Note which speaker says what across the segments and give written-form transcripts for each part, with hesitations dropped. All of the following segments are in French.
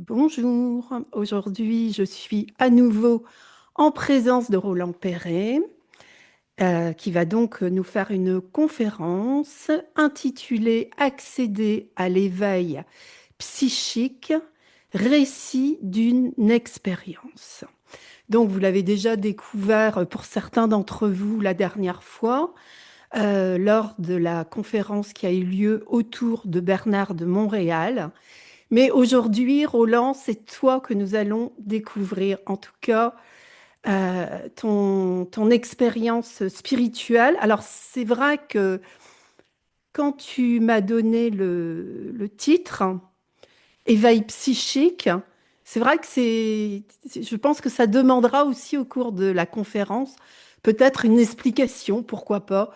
Speaker 1: Bonjour, aujourd'hui je suis à nouveau en présence de Roland Perret, qui va donc nous faire une conférence intitulée Accéder à l'éveil psychique, récit d'une expérience. Donc vous l'avez déjà découvert pour certains d'entre vous la dernière fois, lors de la conférence qui a eu lieu autour de Bernard de Montréal. Mais aujourd'hui, Roland, c'est toi que nous allons découvrir, en tout cas, ton expérience spirituelle. Alors, c'est vrai que quand tu m'as donné le titre, Éveil psychique, c'est vrai que je pense que ça demandera aussi au cours de la conférence peut-être une explication, pourquoi pas,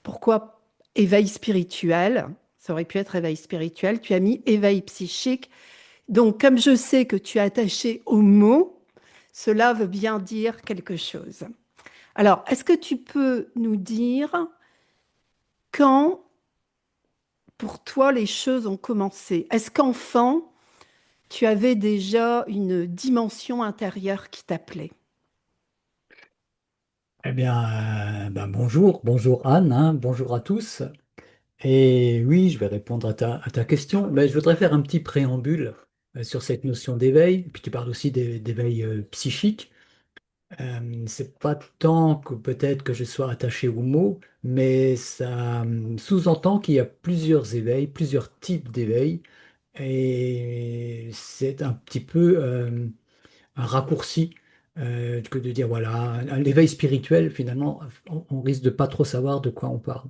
Speaker 1: pourquoi éveil spirituel, ça aurait pu être éveil spirituel, tu as mis éveil psychique. Donc, comme je sais que tu es attaché au mot, cela veut bien dire quelque chose. Alors, est-ce que tu peux nous dire quand, pour toi, les choses ont commencé? Est-ce qu'enfant, tu avais déjà une dimension intérieure qui t'appelait?
Speaker 2: Eh bien, bonjour, bonjour Anne, hein, bonjour à tous. Et oui, je vais répondre à ta question. Mais je voudrais faire un petit préambule sur cette notion d'éveil. Puis tu parles aussi d'éveil psychique. C'est pas tant que peut-être que je sois attaché au mot, mais ça sous-entend qu'il y a plusieurs éveils, plusieurs types d'éveil. Et c'est un petit peu un raccourci que de dire, voilà, l'éveil spirituel, finalement, on risque de pas trop savoir de quoi on parle.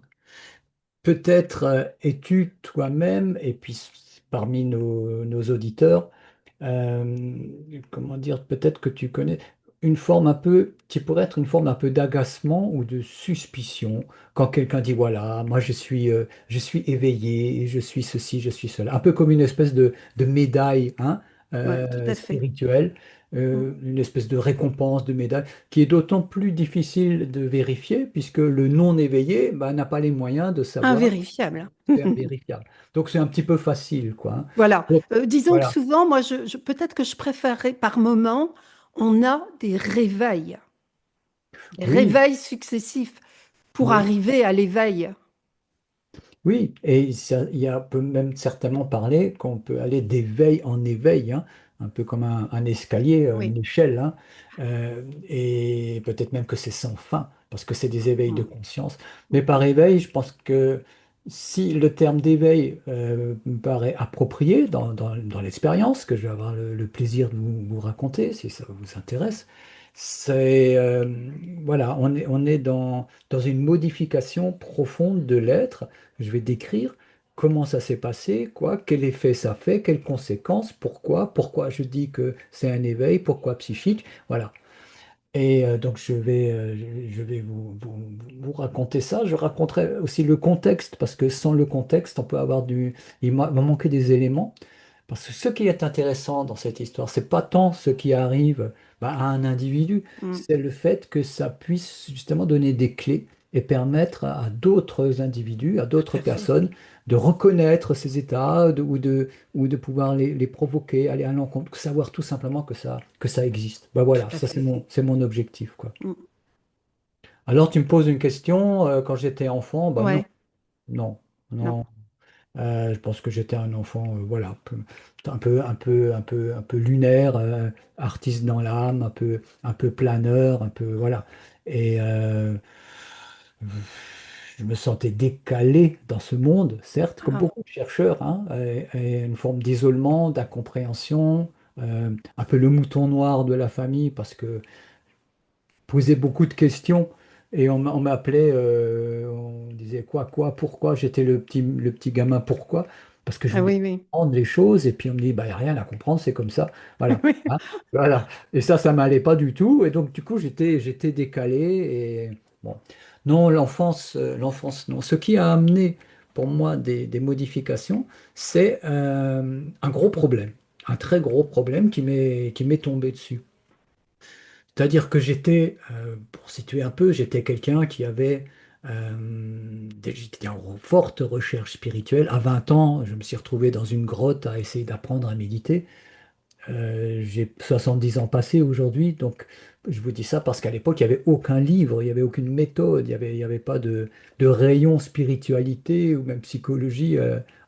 Speaker 2: Peut-être es-tu toi-même, et puis parmi nos auditeurs, euh, comment dire, peut-être que tu connais une forme un peu, qui pourrait être une forme un peu d'agacement ou de suspicion quand quelqu'un dit, voilà, moi je suis éveillé, je suis ceci, je suis cela. Un peu comme une espèce de médaille, hein,
Speaker 1: Oui, tout à fait.
Speaker 2: spirituelle,
Speaker 1: Mm.
Speaker 2: une espèce de récompense, de médaille, qui est d'autant plus difficile de vérifier puisque le non éveillé bah, n'a pas les moyens de savoir
Speaker 1: Invérifiable.
Speaker 2: faire vérifiable. Donc c'est un petit peu facile, quoi, hein.
Speaker 1: Voilà.
Speaker 2: Donc,
Speaker 1: Disons que
Speaker 2: voilà.
Speaker 1: souvent, moi, peut-être que je préférerais par moment, on a des
Speaker 2: Oui,
Speaker 1: réveils successifs pour
Speaker 2: oui,
Speaker 1: arriver à l'éveil.
Speaker 2: oui. Et on peut même certainement parler qu'on peut aller d'éveil en éveil, hein, un peu comme un escalier,
Speaker 1: Oui.
Speaker 2: une échelle, hein, et peut-être même que c'est sans fin, parce que c'est des éveils de
Speaker 1: Mm.
Speaker 2: conscience. Mais par éveil, je pense que si le terme d'éveil me paraît approprié dans l'expérience que je vais avoir le plaisir de vous raconter, si ça vous intéresse, c'est voilà, on est dans une modification profonde de l'être. Je vais décrire comment ça s'est passé, quoi, quel effet ça fait, quelles conséquences, pourquoi je dis que c'est un éveil, pourquoi psychique, voilà. Et donc je vais vous raconter ça. Je raconterai aussi le contexte, parce que sans le contexte, on peut avoir va manquer des éléments. Parce que ce qui est intéressant dans cette histoire, c'est pas tant ce qui arrive à un individu,
Speaker 1: Mm.
Speaker 2: c'est le fait que ça puisse justement donner des clés et permettre à d'autres individus, à d'autres
Speaker 1: Tout à fait.
Speaker 2: personnes de reconnaître ces états ou de pouvoir les provoquer, aller à l'encontre, savoir tout simplement que ça existe. Bah
Speaker 1: Tout
Speaker 2: voilà,
Speaker 1: à
Speaker 2: ça
Speaker 1: fait.
Speaker 2: c'est mon objectif, quoi.
Speaker 1: Mm.
Speaker 2: Alors tu me poses une question, quand j'étais enfant, bah non,
Speaker 1: Ouais.
Speaker 2: non,
Speaker 1: Non.
Speaker 2: non. Je pense que j'étais un enfant, voilà, un peu lunaire, artiste dans l'âme, un peu planeur, un peu, voilà. Et je me sentais décalé dans ce monde, certes, comme
Speaker 1: Ah.
Speaker 2: beaucoup de chercheurs, hein, et une forme d'isolement, d'incompréhension, un peu le mouton noir de la famille, parce que posais beaucoup de questions. Et on m'appelait, on disait quoi, pourquoi? J'étais le petit gamin, pourquoi? Parce que je
Speaker 1: Ah
Speaker 2: voulais
Speaker 1: oui, oui.
Speaker 2: comprendre les choses, et puis on me dit, bah, il n'y a rien à comprendre, c'est comme ça. Voilà.
Speaker 1: Oui.
Speaker 2: Hein. Voilà. Et ça m'allait pas du tout. Et donc, du coup, j'étais décalé. Et bon. Non, l'enfance, non. Ce qui a amené pour moi des modifications, c'est un gros problème, un très gros problème qui m'est tombé dessus. C'est-à-dire que pour situer un peu, j'étais quelqu'un qui avait, j'étais en forte recherche spirituelle. À 20 ans, je me suis retrouvé dans une grotte à essayer d'apprendre à méditer. J'ai 70 ans passés aujourd'hui, donc je vous dis ça parce qu'à l'époque, il n'y avait aucun livre, il n'y avait aucune méthode, il y avait pas de rayon spiritualité ou même psychologie,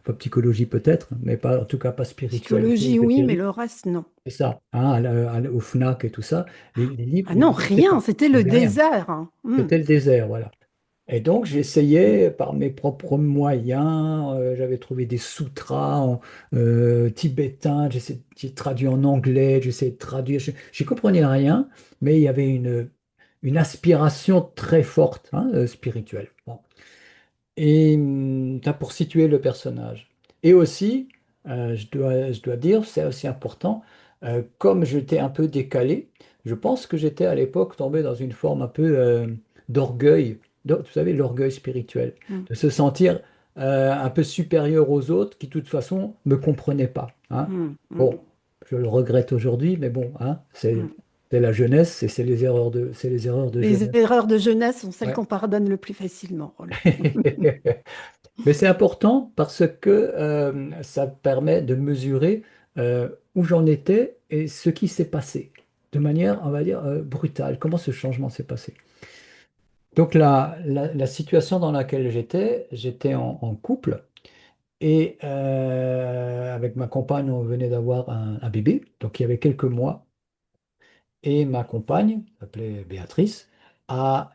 Speaker 2: enfin psychologie peut-être, mais pas, en tout cas pas spiritualité
Speaker 1: Psychologie, oui, mais
Speaker 2: ésotérique.
Speaker 1: le reste, non.
Speaker 2: C'est ça, hein, au FNAC et tout ça,
Speaker 1: Ah
Speaker 2: les
Speaker 1: non,
Speaker 2: livres, c'est
Speaker 1: rien,
Speaker 2: pas,
Speaker 1: c'était
Speaker 2: il
Speaker 1: le
Speaker 2: n'y avait rien.
Speaker 1: désert, hein.
Speaker 2: C'était le désert, voilà. Et donc, j'essayais par mes propres moyens. J'avais trouvé des sutras tibétains, j'ai traduit en anglais, j'essayais de traduire. Je n'y comprenais rien, mais il y avait une aspiration très forte, hein, spirituelle. Bon. Et pour situer le personnage. Et aussi, je dois dire, c'est aussi important, comme j'étais un peu décalé, je pense que j'étais à l'époque tombé dans une forme un peu d'orgueil, vous savez, l'orgueil spirituel,
Speaker 1: Mm,
Speaker 2: de se sentir un peu supérieur aux autres qui, de toute façon, ne me comprenaient pas. Hein.
Speaker 1: mm, mm,
Speaker 2: Bon, je le regrette aujourd'hui, mais bon, hein,
Speaker 1: mm.
Speaker 2: c'est la jeunesse et c'est les erreurs de
Speaker 1: Les
Speaker 2: jeunesse.
Speaker 1: erreurs de jeunesse sont celles
Speaker 2: Ouais.
Speaker 1: qu'on pardonne le plus facilement, Roland.
Speaker 2: Mais c'est important parce que ça permet de mesurer où j'en étais et ce qui s'est passé de manière, on va dire, brutale. Comment ce changement s'est passé. Donc la situation dans laquelle j'étais en couple et avec ma compagne, on venait d'avoir un bébé, donc il y avait quelques mois, et ma compagne, qui s'appelait Béatrice, a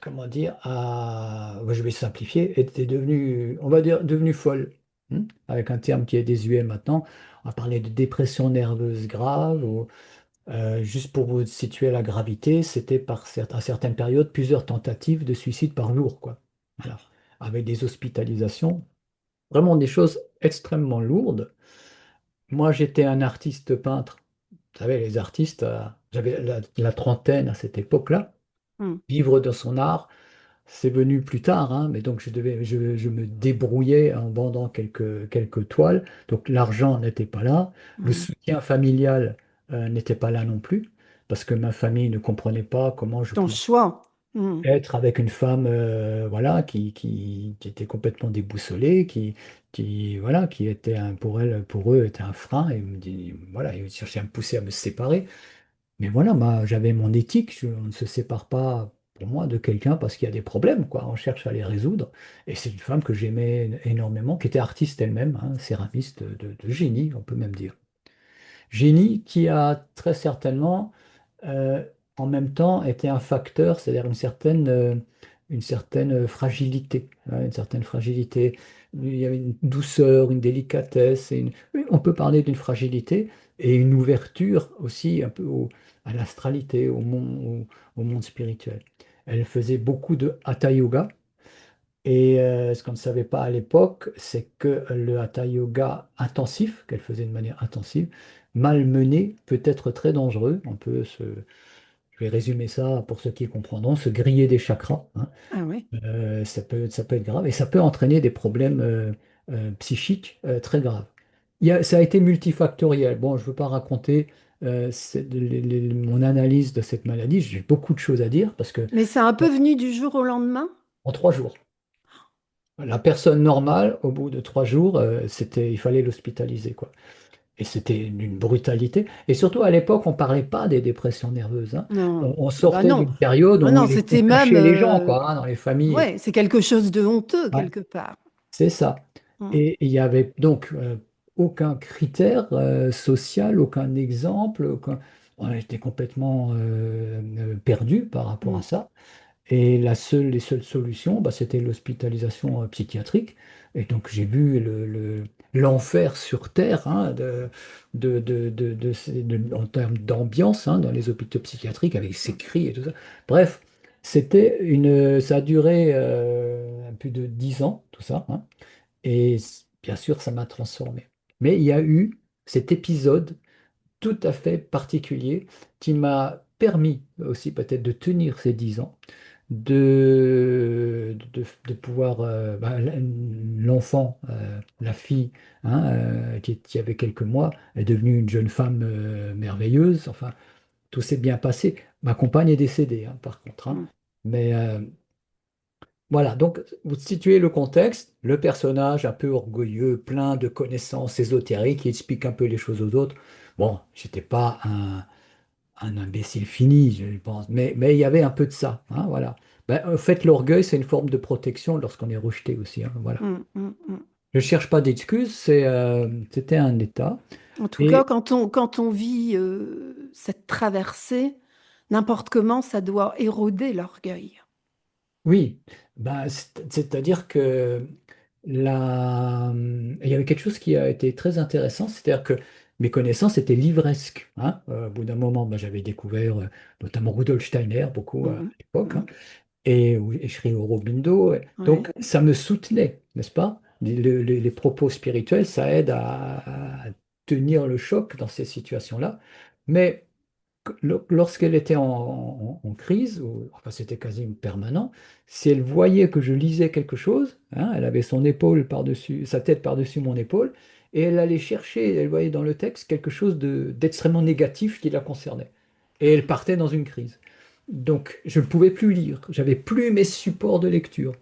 Speaker 2: comment dire, je vais simplifier, était devenue, on va dire, devenue folle, avec un terme qui est désuet maintenant. On va parler de dépression nerveuse grave, ou, juste pour vous situer la gravité, c'était à certaines périodes plusieurs tentatives de suicide par jour, quoi. Voilà. Avec des hospitalisations, vraiment des choses extrêmement lourdes. Moi, j'étais un artiste peintre. Vous savez, les artistes, j'avais la trentaine à cette époque-là.
Speaker 1: Mm,
Speaker 2: Vivre de son art, c'est venu plus tard, hein, mais donc je me débrouillais en vendant quelques toiles. Donc l'argent n'était pas là, le
Speaker 1: mm.
Speaker 2: soutien familial n'était pas là non plus, parce que ma famille ne comprenait pas comment je
Speaker 1: Ton
Speaker 2: pouvais
Speaker 1: choix. Mm,
Speaker 2: être avec une femme, voilà, qui était complètement déboussolée, voilà, qui était pour eux, était un frein, et voilà, ils cherchaient à me pousser à me séparer. Mais voilà, j'avais mon éthique, on ne se sépare pas pour moi de quelqu'un parce qu'il y a des problèmes, quoi. On cherche à les résoudre. Et c'est une femme que j'aimais énormément, qui était artiste elle-même, hein, céramiste de génie, on peut même dire. Génie qui a très certainement, euh, en même temps, été un facteur, c'est-à-dire une certaine fragilité, hein, une certaine fragilité. Il y avait une douceur, une délicatesse, oui, on peut parler d'une fragilité et une ouverture aussi un peu à l'astralité, au monde spirituel. Elle faisait beaucoup de hatha yoga. Et ce qu'on ne savait pas à l'époque, c'est que le hatha yoga intensif, qu'elle faisait de manière intensive, mal mené, peut être très dangereux. Je vais résumer ça pour ceux qui comprendront, se griller des chakras, hein.
Speaker 1: ah oui.
Speaker 2: Ça peut être grave et ça peut entraîner des problèmes psychiques très graves. Ça a été multifactoriel. Bon, je ne veux pas raconter mon analyse de cette maladie. J'ai beaucoup de choses à dire parce que
Speaker 1: Mais c'est un peu venu du jour au lendemain?
Speaker 2: en 3 jours. La personne normale, au bout de 3 jours, il fallait l'hospitaliser, quoi. Et c'était d'une brutalité. Et surtout, à l'époque, on ne parlait pas des dépressions nerveuses, hein.
Speaker 1: Non.
Speaker 2: On
Speaker 1: Ah bah
Speaker 2: sortait
Speaker 1: non.
Speaker 2: d'une période
Speaker 1: Ah
Speaker 2: où
Speaker 1: non,
Speaker 2: on
Speaker 1: c'était même...
Speaker 2: cachait les gens, quoi, hein, dans les familles.
Speaker 1: ouais, c'est quelque chose de honteux,
Speaker 2: Ouais,
Speaker 1: quelque part.
Speaker 2: c'est ça.
Speaker 1: Mm,
Speaker 2: Et il n'y avait donc aucun critère social, aucun exemple. On était complètement perdu par rapport à
Speaker 1: mm.
Speaker 2: ça. Et les seules solutions, bah, c'était l'hospitalisation psychiatrique. Et donc j'ai vu l'enfer sur Terre, hein, en termes d'ambiance, hein, dans les hôpitaux psychiatriques avec ces cris et tout ça. Bref, ça a duré plus de 10 ans, tout ça, hein. Et bien sûr, ça m'a transformé. Mais il y a eu cet épisode tout à fait particulier qui m'a permis aussi peut-être de tenir ces 10 ans, de pouvoir, l'enfant, la fille, hein, qui avait quelques mois, est devenue une jeune femme merveilleuse. Enfin, tout s'est bien passé. Ma compagne est décédée, hein, par contre, hein.
Speaker 1: Mm.
Speaker 2: Mais Voilà, donc vous situez le contexte, le personnage un peu orgueilleux, plein de connaissances ésotériques, qui explique un peu les choses aux autres. Bon, j'étais pas un imbécile fini, je pense, mais il y avait un peu de ça, hein, voilà. Ben, en fait, l'orgueil, c'est une forme de protection lorsqu'on est rejeté aussi, hein, voilà.
Speaker 1: Mm.
Speaker 2: Je cherche pas d'excuses, c'était un état.
Speaker 1: En tout cas,
Speaker 2: Et
Speaker 1: quand on vit cette traversée, n'importe comment, ça doit éroder l'orgueil.
Speaker 2: oui, ben, c'est-à-dire que il y avait quelque chose qui a été très intéressant, c'est-à-dire que mes connaissances étaient livresques, hein. Au bout d'un moment, ben, j'avais découvert notamment Rudolf Steiner, beaucoup à
Speaker 1: Mm,
Speaker 2: l'époque, hein,
Speaker 1: mm,
Speaker 2: et oui, et Sri Aurobindo.
Speaker 1: ouais.
Speaker 2: Donc, ça me soutenait, n'est-ce pas? Les propos spirituels, ça aide à tenir le choc dans ces situations-là. Mais lorsqu'elle était en crise, enfin c'était quasi permanent, si elle voyait que je lisais quelque chose, hein, elle avait son épaule par-dessus, sa tête par-dessus mon épaule, et elle allait chercher, elle voyait dans le texte quelque chose d'extrêmement négatif qui la concernait. Et elle partait dans une crise. Donc je ne pouvais plus lire, j'avais plus mes supports de lecture.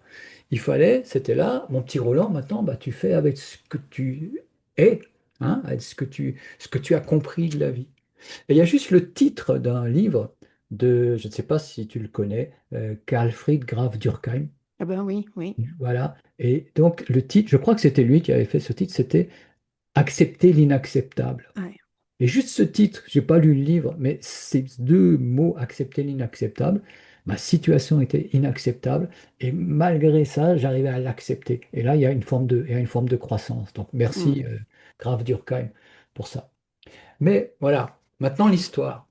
Speaker 2: Il fallait, c'était là, mon petit Roland, maintenant, bah, tu fais avec ce que tu es, hein, avec ce que tu as compris de la vie. Et il y a juste le titre d'un livre de, je ne sais pas si tu le connais, Carl Fried Graf Durkheim.
Speaker 1: Ah ben oui, oui.
Speaker 2: Voilà. Et donc, le titre, je crois que c'était lui qui avait fait ce titre, c'était Accepter l'inacceptable.
Speaker 1: Ouais.
Speaker 2: Et juste ce titre, j'ai pas lu le livre, mais ces deux mots, accepter l'inacceptable, ma situation était inacceptable et malgré ça, j'arrivais à l'accepter. Et là, il y a une forme de croissance. Donc,
Speaker 1: Mm.
Speaker 2: merci, Graf Durkheim, pour ça. Mais voilà, maintenant l'histoire.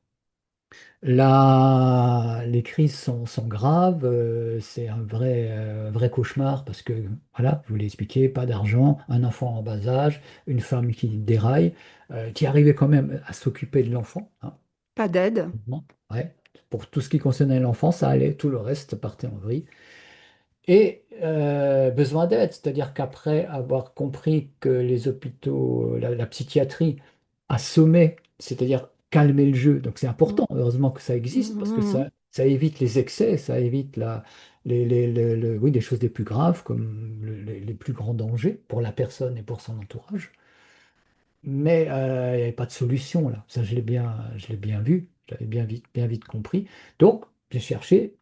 Speaker 2: Là, les crises sont graves, c'est un vrai cauchemar parce que, voilà, je vous l'ai expliqué, pas d'argent, un enfant en bas âge, une femme qui déraille, qui arrivait quand même à s'occuper de l'enfant, hein.
Speaker 1: Pas d'aide.
Speaker 2: Bon, ouais. Pour tout ce qui concernait l'enfant, ça allait, tout le reste partait en vrille. Et besoin d'aide, c'est-à-dire qu'après avoir compris que les hôpitaux, la psychiatrie assommaient, c'est-à-dire calmer le jeu, donc c'est
Speaker 1: Mm.
Speaker 2: important, heureusement que ça existe, parce que
Speaker 1: Mm.
Speaker 2: ça évite les excès, ça évite oui, des choses les plus graves, comme les plus grands dangers pour la personne et pour son entourage. Mais il n'y avait pas de solution là, ça je l'ai bien vu, j'avais bien vite compris. Donc j'ai cherché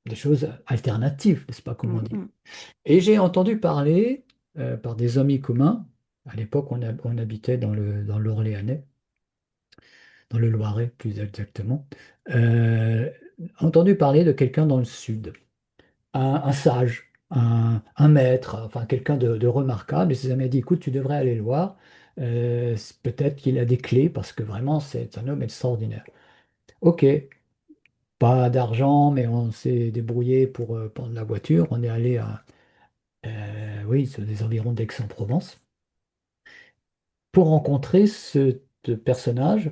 Speaker 2: des choses alternatives, n'est-ce pas, comme on dit.
Speaker 1: Mm.
Speaker 2: Et j'ai entendu parler par des amis communs, à l'époque on habitait dans l'Orléanais, dans le Loiret plus exactement, euh, entendu parler de quelqu'un dans le sud, un sage, un maître, enfin quelqu'un de remarquable, et ses amis ont dit, écoute, tu devrais aller le voir. Peut-être qu'il a des clés, parce que vraiment c'est un homme extraordinaire. Ok, pas d'argent, mais on s'est débrouillé pour prendre la voiture, on est allé à oui, c'est des environs d'Aix-en-Provence, pour rencontrer ce personnage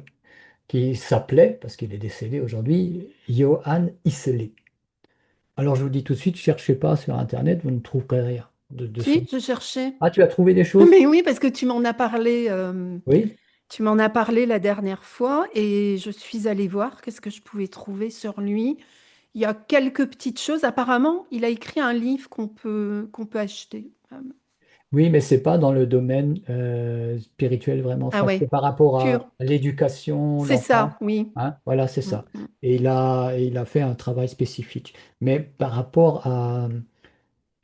Speaker 2: qui s'appelait, parce qu'il est décédé aujourd'hui, Johann Isserley. Alors je vous dis tout de suite, cherchez pas sur Internet, vous ne trouverez rien de son.
Speaker 1: Si, je cherchais.
Speaker 2: Ah, tu as trouvé des choses?
Speaker 1: Mais oui, parce que
Speaker 2: Oui.
Speaker 1: tu m'en as parlé la dernière fois et je suis allée voir qu'est-ce que je pouvais trouver sur lui. Il y a quelques petites choses. Apparemment, il a écrit un livre qu'on peut acheter.
Speaker 2: Oui, mais c'est pas dans le domaine spirituel vraiment. Je
Speaker 1: Ah
Speaker 2: crois que c'est
Speaker 1: ouais,
Speaker 2: par rapport
Speaker 1: pur.
Speaker 2: à l'éducation,
Speaker 1: C'est
Speaker 2: l'enfant.
Speaker 1: ça, oui.
Speaker 2: Hein, voilà, c'est
Speaker 1: Mm,
Speaker 2: ça.
Speaker 1: mm,
Speaker 2: Et il a fait un travail spécifique. Mais par rapport à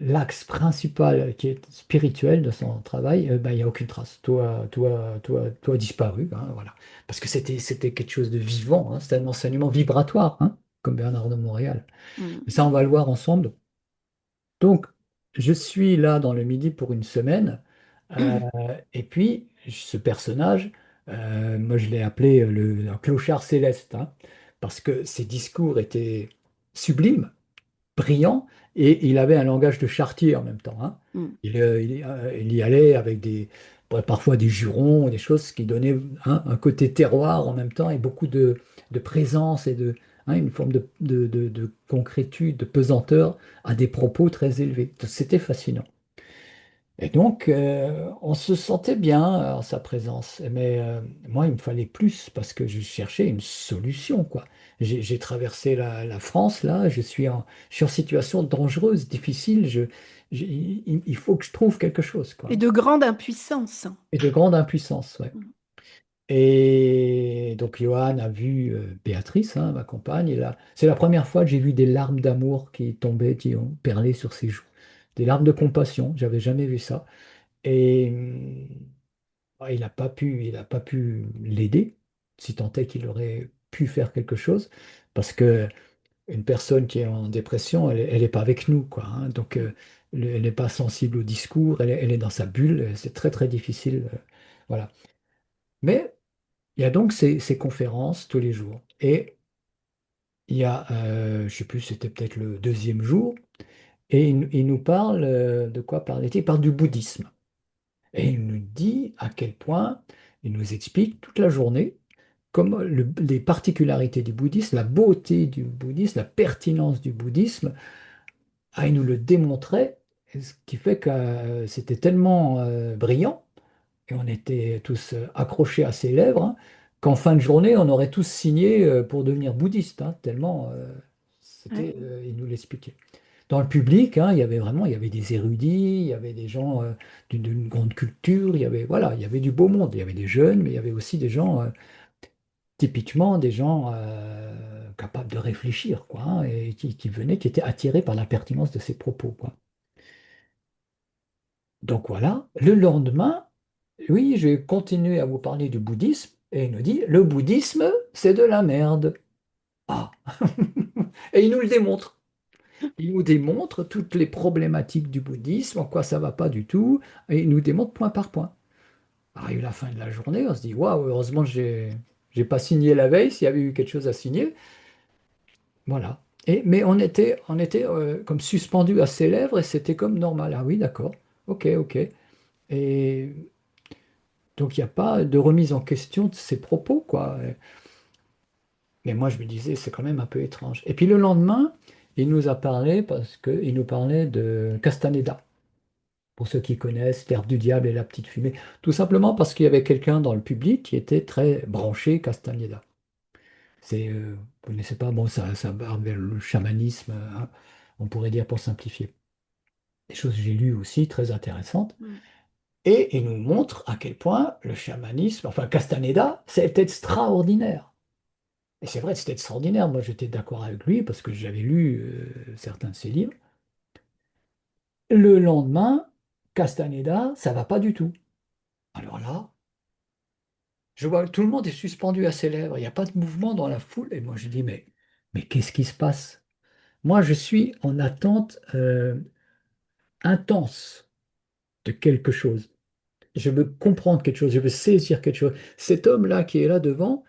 Speaker 2: l'axe principal qui est spirituel de son travail, ben, il n'y a aucune trace. Tout a disparu, hein, voilà. Parce que c'était quelque chose de vivant, hein, c'était un enseignement vibratoire, hein, comme Bernard de Montréal. Et
Speaker 1: mm.
Speaker 2: ça, on va le voir ensemble. Donc, je suis là dans le Midi pour une semaine, euh, et puis ce personnage, moi je l'ai appelé un clochard céleste, hein, parce que ses discours étaient sublimes, brillant, et il avait un langage de chartier en même temps, hein.
Speaker 1: Mm,
Speaker 2: Il y allait avec parfois des jurons, des choses qui donnaient, hein, un côté terroir en même temps et beaucoup de présence et hein, une forme de concrétude, de pesanteur à des propos très élevés. C'était fascinant. Et donc, on se sentait bien en sa présence. Mais moi, il me fallait plus parce que je cherchais une solution, quoi. J'ai traversé la France, là, je suis en situation dangereuse, difficile. Il faut que je trouve quelque chose,
Speaker 1: Et
Speaker 2: quoi.
Speaker 1: de grande impuissance.
Speaker 2: Et de grande impuissance, ouais. Et donc, Johan a vu Béatrice, hein, ma compagne, et là, c'est la première fois que j'ai vu des larmes d'amour qui tombaient, qui ont perlé sur ses joues. Des larmes de compassion, j'avais jamais vu ça. Et il a pas pu l'aider, si tant est qu'il aurait pu faire quelque chose, parce que une personne qui est en dépression, elle est pas avec nous, quoi, hein. Donc, elle n'est pas sensible au discours, elle est dans sa bulle, c'est très très difficile, voilà. Mais il y a donc ces conférences tous les jours. Et il y a, je sais plus, c'était peut-être le deuxième jour, et il nous parle de quoi parle-t-il? Il parle du bouddhisme. Et il nous dit à quel point il nous explique toute la journée comme les particularités du bouddhisme, la beauté du bouddhisme, la pertinence du bouddhisme. Ah, il nous le démontrait, et ce qui fait que c'était tellement brillant, et on était tous accrochés à ses lèvres, hein, qu'en fin de journée, on aurait tous signé pour devenir bouddhiste, hein, tellement
Speaker 1: Ouais.
Speaker 2: il nous l'expliquait. Dans le public, hein, il y avait des érudits, il y avait des gens d'une grande culture, il y avait, voilà, il y avait du beau monde, il y avait des jeunes, mais il y avait aussi des gens, typiquement des gens capables de réfléchir, quoi, hein, et qui venaient, qui étaient attirés par la pertinence de ses propos, quoi. Donc voilà, le lendemain, oui, je vais continuer à vous parler du bouddhisme, et il nous dit, le bouddhisme, c'est de la merde. Ah, et il nous le démontre. Il nous démontre toutes les problématiques du bouddhisme, en quoi ça va pas du tout, et il nous démontre point par point. Arrive la fin de la journée, on se dit, waouh, heureusement, j'ai pas signé la veille, s'il y avait eu quelque chose à signer. Voilà. Mais on était comme suspendu à ses lèvres et c'était comme normal. Ah oui, d'accord. Ok, ok. Et donc, il n'y a pas de remise en question de ses propos, quoi. Mais moi, je me disais, c'est quand même un peu étrange. Et puis le lendemain, il nous a parlé parce qu'il nous parlait de Castaneda. Pour ceux qui connaissent, L'herbe du diable et la petite fumée. Tout simplement parce qu'il y avait quelqu'un dans le public qui était très branché Castaneda. Vous ne connaissez pas, bon, ça va vers le chamanisme, hein, on pourrait dire pour simplifier. Des choses que j'ai lues aussi, très intéressantes.
Speaker 1: Mm.
Speaker 2: Et il nous montre à quel point le chamanisme, enfin Castaneda, c'est extraordinaire. Et c'est vrai, c'était extraordinaire. Moi, j'étais d'accord avec lui parce que j'avais lu certains de ses livres. Le lendemain, Castaneda, ça va pas du tout. Alors là, je vois que tout le monde est suspendu à ses lèvres. Il n'y a pas de mouvement dans la foule. Et moi, je dis, mais qu'est-ce qui se passe? Moi, je suis en attente intense de quelque chose. Je veux comprendre quelque chose. Je veux saisir quelque chose. Cet homme-là qui est là devant,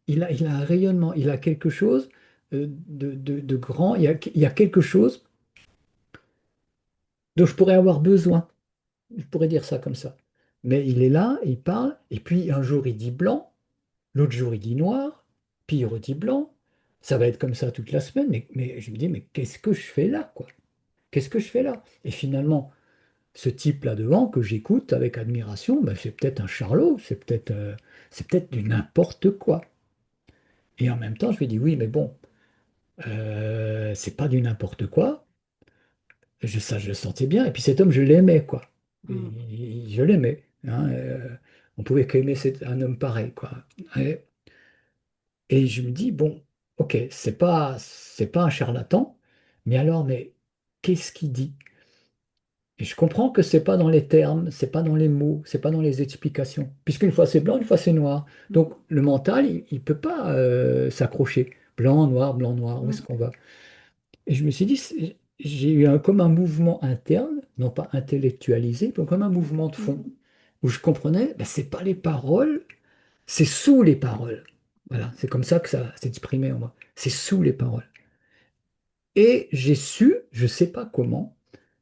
Speaker 2: il a un rayonnement. Il a quelque chose de grand. Il y a quelque chose dont je pourrais avoir besoin. Je pourrais dire ça comme ça. Mais il est là, il parle, et puis un jour il dit blanc, l'autre jour il dit noir, puis il redit blanc. Ça va être comme ça toute la semaine, mais je me dis, mais qu'est-ce que je fais là, quoi? Qu'est-ce que je fais là? Et finalement, ce type là devant que j'écoute avec admiration, ben, c'est peut-être un charlot, c'est peut-être du n'importe quoi. Et en même temps, je lui dis, oui, mais bon, c'est pas du n'importe quoi. Ça, je le sentais bien. Et puis cet homme, je l'aimais, quoi.
Speaker 1: Mm.
Speaker 2: Je l'aimais, hein, on pouvait qu'aimer un homme pareil, quoi. Et, et je me dis, bon, ok, c'est pas un charlatan, mais alors, mais qu'est-ce qu'il dit? Et je comprends que c'est pas dans les termes, c'est pas dans les mots, c'est pas dans les explications. Puisqu'une fois c'est blanc, une fois c'est noir. Donc le mental, il peut pas s'accrocher. Blanc, noir, où est-ce
Speaker 1: Mm.
Speaker 2: qu'on va? Et je me suis dit, j'ai eu comme un mouvement interne, non pas intellectualisé, mais comme un mouvement de fond, où je comprenais, ben, c'est pas les paroles, c'est sous les paroles. Voilà, c'est comme ça que ça s'est exprimé en moi. C'est sous les paroles. Et j'ai su, je sais pas comment,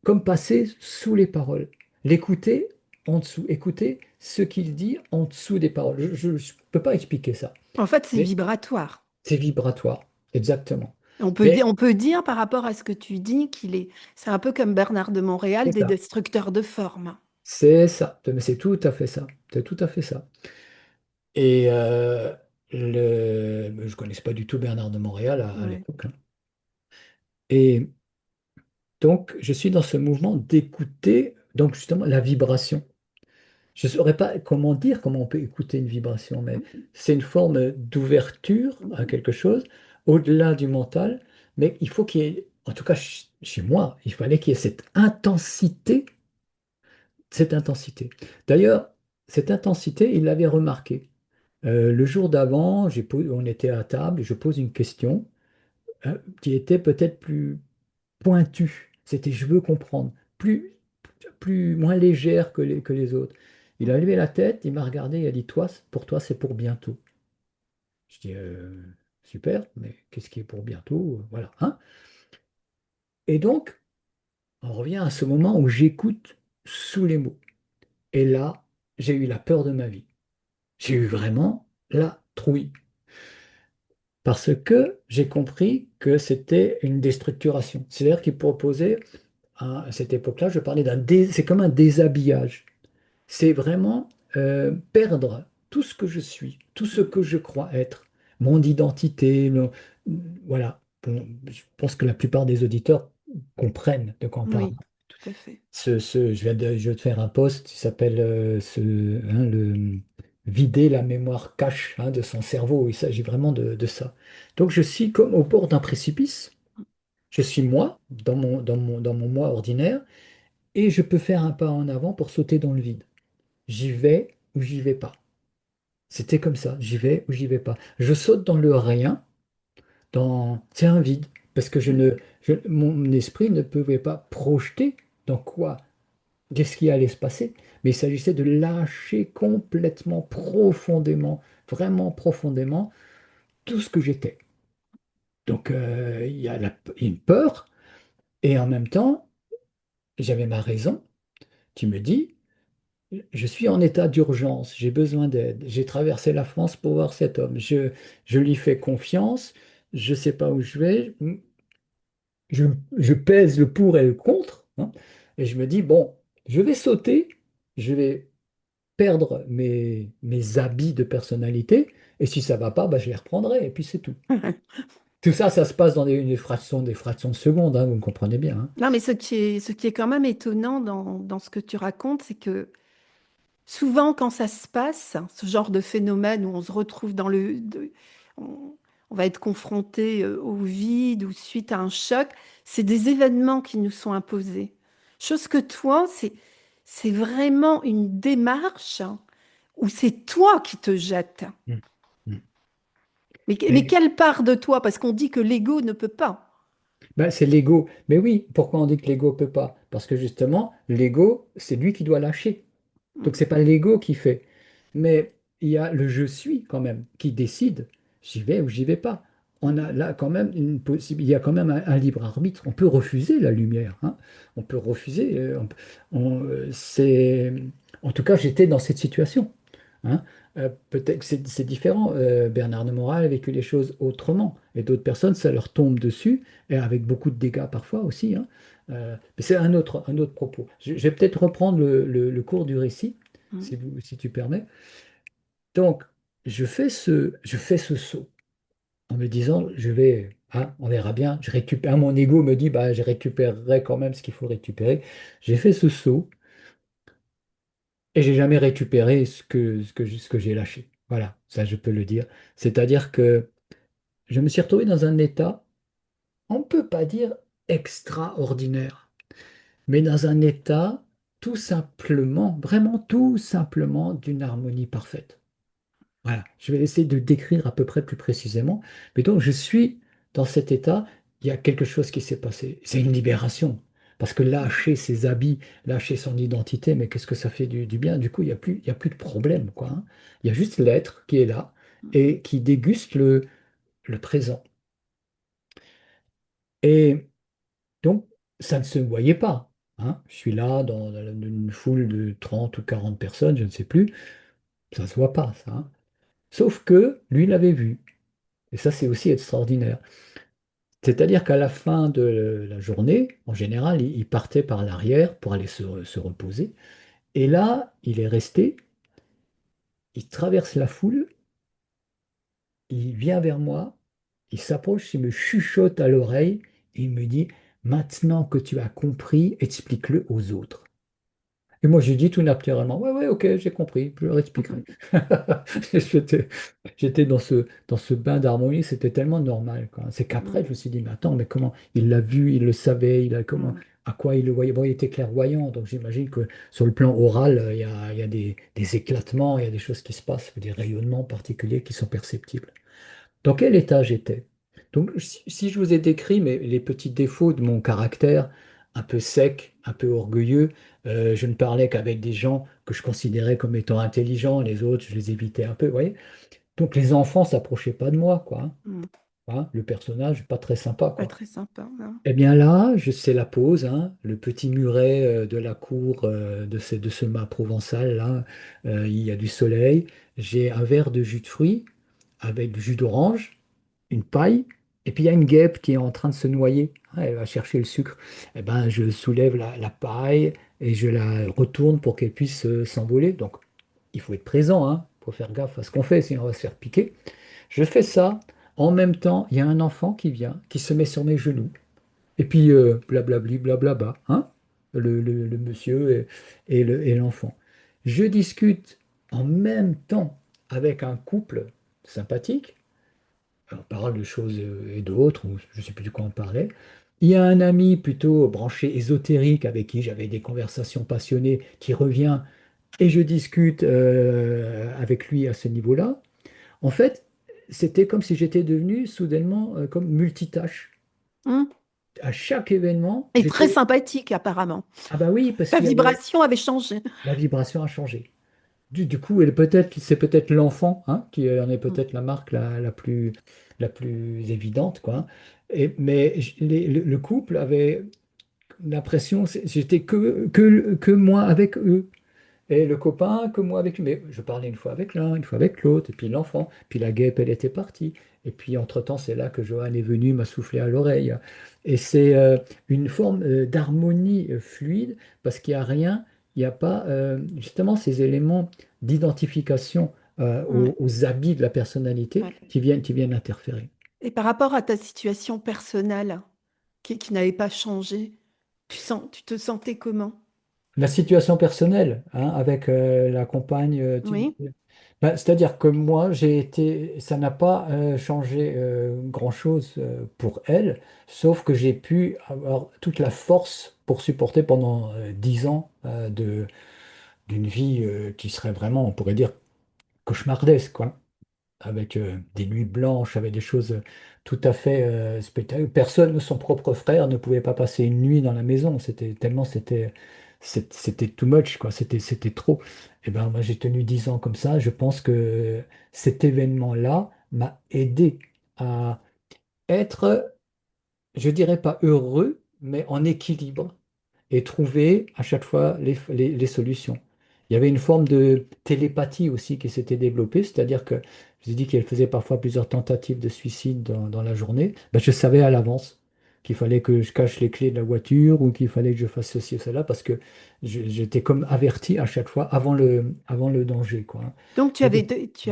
Speaker 2: comme passer sous les paroles, l'écouter en dessous, écouter ce qu'il dit en dessous des paroles. Je ne peux pas expliquer ça,
Speaker 1: En fait, c'est
Speaker 2: mais
Speaker 1: vibratoire.
Speaker 2: c'est vibratoire, exactement. Mais
Speaker 1: On peut dire par rapport à ce que tu dis c'est un peu comme Bernard de Montréal,
Speaker 2: c'est
Speaker 1: des
Speaker 2: ça.
Speaker 1: destructeurs de formes.
Speaker 2: C'est ça. Mais c'est tout à fait ça. C'est tout à fait ça. Et je ne connaissais pas du tout Bernard de Montréal à
Speaker 1: Ouais.
Speaker 2: l'époque, hein. Et donc, je suis dans ce mouvement d'écouter, donc justement, la vibration. Je ne saurais pas comment dire comment on peut écouter une vibration, mais c'est une forme d'ouverture à quelque chose, au-delà du mental, mais il faut qu'il y ait, en tout cas chez moi, il fallait qu'il y ait cette intensité, cette intensité. D'ailleurs, cette intensité, il l'avait remarqué. Le jour d'avant, on était à table, je pose une question qui était peut-être plus pointue. C'était je veux comprendre, moins légère que les autres. Il a levé la tête, il m'a regardé, il a dit, toi, pour toi, c'est pour bientôt. Je dis, super, mais qu'est-ce qui est pour bientôt? Voilà, hein. Et donc, on revient à ce moment où j'écoute sous les mots. Et là, j'ai eu la peur de ma vie. J'ai eu vraiment la trouille. Parce que j'ai compris que c'était une déstructuration. C'est-à-dire qu'il proposait, à cette époque-là, je parlais c'est comme un déshabillage. C'est vraiment perdre tout ce que je suis, tout ce que je crois être, mon identité. Voilà. Bon, je pense que la plupart des auditeurs comprennent de quoi on parle.
Speaker 1: Oui, tout à fait.
Speaker 2: Je vais te faire un post qui s'appelle le vider la mémoire cache, hein, de son cerveau. Il s'agit vraiment de ça. Donc je suis comme au bord d'un précipice. Je suis moi, dans mon moi ordinaire, et je peux faire un pas en avant pour sauter dans le vide. J'y vais ou j'y vais pas. C'était comme ça, j'y vais ou j'y vais pas. Je saute dans le rien, c'est un vide, parce que
Speaker 1: Ouais.
Speaker 2: mon esprit ne pouvait pas projeter dans quoi, qu'est-ce qui allait se passer. Mais il s'agissait de lâcher complètement, profondément, vraiment profondément, tout ce que j'étais. Donc il y a une peur, et en même temps, j'avais ma raison qui me dit, je suis en état d'urgence, j'ai besoin d'aide. J'ai traversé la France pour voir cet homme. Je lui fais confiance, je ne sais pas où je vais. Je, je pèse le pour et le contre, hein, et je me dis, bon, je vais sauter, je vais perdre mes habits de personnalité, et si ça ne va pas, bah, je les reprendrai, et puis c'est tout. Tout ça, ça se passe dans des fractions de secondes, hein, vous me comprenez bien, hein.
Speaker 1: Non, mais ce qui est quand même étonnant dans ce que tu racontes, c'est que souvent, quand ça se passe, ce genre de phénomène où on se retrouve on, on va être confronté au vide ou suite à un choc, c'est des événements qui nous sont imposés. Chose que toi, c'est vraiment une démarche où c'est toi qui te jettes.
Speaker 2: Mm. Mm.
Speaker 1: Mais
Speaker 2: Et,
Speaker 1: quelle part de toi? Parce qu'on dit que l'ego ne peut pas.
Speaker 2: ben, c'est l'ego. Mais oui, pourquoi on dit que l'ego peut pas? Parce que justement, l'ego, c'est lui qui doit lâcher. Donc c'est pas l'ego qui fait. Mais il y a le je suis quand même qui décide, j'y vais ou j'y vais pas. On a là quand même une possibilité, il y a quand même un libre arbitre. On peut refuser la lumière, hein. On peut refuser. En tout cas, j'étais dans cette situation, hein. Peut-être que c'est différent. Bernard de Moral a vécu les choses autrement. Et d'autres personnes, ça leur tombe dessus, et avec beaucoup de dégâts parfois aussi, hein. Mais c'est un autre propos. Je vais peut-être reprendre le cours du récit,
Speaker 1: Mm.
Speaker 2: si tu permets. Donc, je fais ce saut en me disant, on verra bien, je récupère, mon ego me dit, bah, je récupérerai quand même ce qu'il faut récupérer. J'ai fait ce saut et j'ai jamais récupéré ce que j'ai lâché. Voilà, ça je peux le dire. C'est-à-dire que je me suis retrouvé dans un état, on ne peut pas dire extraordinaire, mais dans un état tout simplement, vraiment tout simplement d'une harmonie parfaite. Voilà, je vais essayer de décrire à peu près plus précisément. Mais donc, je suis dans cet état, il y a quelque chose qui s'est passé. C'est une libération. Parce que lâcher ses habits, lâcher son identité, mais qu'est-ce que ça fait du bien? Du coup, il y a plus de problème, quoi, hein. Il y a juste l'être qui est là et qui déguste le présent. Et donc, ça ne se voyait pas, hein. Je suis là dans une foule de 30 ou 40 personnes, je ne sais plus. Ça ne se voit pas, ça, hein. Sauf que lui l'avait vu. Et ça, c'est aussi extraordinaire. C'est-à-dire qu'à la fin de la journée, en général, il partait par l'arrière pour aller se reposer. Et là, il est resté, il traverse la foule, il vient vers moi, il s'approche, il me chuchote à l'oreille, et il me dit, maintenant que tu as compris, explique-le aux autres. Et moi, j'ai dit tout naturellement, ouais, ouais, ok, j'ai compris, je leur expliquerai. J'étais, j'étais dans ce bain d'harmonie, c'était tellement normal, quoi. C'est qu'après, je me suis dit, mais attends, mais comment il l'a vu, il le savait, il a comment, à quoi il le voyait. Bon, il était clairvoyant, donc j'imagine que sur le plan oral, il y a des éclatements, il y a des choses qui se passent, des rayonnements particuliers qui sont perceptibles. Dans quel état j'étais? Donc, si je vous ai décrit les petits défauts de mon caractère, un peu sec, un peu orgueilleux, je ne parlais qu'avec des gens que je considérais comme étant intelligents, les autres, je les évitais un peu, vous voyez? Donc, les enfants s'approchaient pas de moi, quoi. Hein.
Speaker 1: Mm.
Speaker 2: Hein, le personnage, pas très sympa,
Speaker 1: Pas
Speaker 2: quoi.
Speaker 1: très sympa, non.
Speaker 2: Eh bien là, c'est la pause, hein, le petit muret de la cour de ce mât provençal, là, il y a du soleil, j'ai un verre de jus de fruits avec du jus d'orange, une paille, et puis il y a une guêpe qui est en train de se noyer. Ah, elle va chercher le sucre. Eh ben, je soulève la paille et je la retourne pour qu'elle puisse s'envoler. Donc, il faut être présent, hein. Il faut faire gaffe à ce qu'on fait, sinon on va se faire piquer. Je fais ça. En même temps, il y a un enfant qui vient, qui se met sur mes genoux. Et puis, blablabli, blablabla, hein, le monsieur et l'enfant. Je discute en même temps avec un couple sympathique. On parle de choses et d'autres, ou je ne sais plus de quoi on parlait. Il y a un ami plutôt branché ésotérique avec qui j'avais des conversations passionnées qui revient et je discute avec lui à ce niveau-là. En fait, c'était comme si j'étais devenu soudainement comme multitâche.
Speaker 1: Mm.
Speaker 2: À chaque événement,
Speaker 1: Et très
Speaker 2: j'étais...
Speaker 1: sympathique, apparemment.
Speaker 2: Ah bah oui, parce
Speaker 1: Ta
Speaker 2: qu'il y avait...
Speaker 1: vibration avait changé.
Speaker 2: La vibration a changé. Du coup, c'est peut-être l'enfant hein, qui en est
Speaker 1: Mm.
Speaker 2: peut-être la marque la plus évidente, quoi. Mais le couple avait l'impression, j'étais que moi avec eux. Et le copain, que moi avec lui. Mais je parlais une fois avec l'un, une fois avec l'autre, et puis l'enfant. Puis la guêpe, elle était partie. Et puis entre-temps, c'est là que Johan est venu, m'a soufflé à l'oreille. Et c'est une forme d'harmonie fluide, parce qu'il n'y a rien, il n'y a pas justement ces éléments d'identification
Speaker 1: Ouais,
Speaker 2: aux habits de la personnalité
Speaker 1: ouais.
Speaker 2: qui viennent interférer.
Speaker 1: Et par rapport à ta situation personnelle, qui n'avait pas changé, tu te sentais comment?
Speaker 2: La situation personnelle, hein, avec la compagne,
Speaker 1: Oui.
Speaker 2: ben, c'est-à-dire que moi, ça n'a pas changé grand-chose pour elle, sauf que j'ai pu avoir toute la force pour supporter pendant 10 ans d'une vie qui serait vraiment, on pourrait dire, cauchemardesque, quoi avec des nuits blanches, avec des choses tout à fait spectaculaires. Personne, son propre frère, ne pouvait pas passer une nuit dans la maison. C'était tellement, c'était too much, quoi. C'était trop. Et ben, moi, j'ai tenu 10 ans comme ça. Je pense que cet événement-là m'a aidé à être, je dirais pas heureux, mais en équilibre et trouver à chaque fois les solutions. Il y avait une forme de télépathie aussi qui s'était développée, c'est-à-dire que je vous ai dit qu'elle faisait parfois plusieurs tentatives de suicide dans la journée. Ben, je savais à l'avance qu'il fallait que je cache les clés de la voiture ou qu'il fallait que je fasse ceci ou cela parce que j'étais comme averti à chaque fois avant le danger, quoi. Hein.
Speaker 1: Donc,
Speaker 2: Et donc,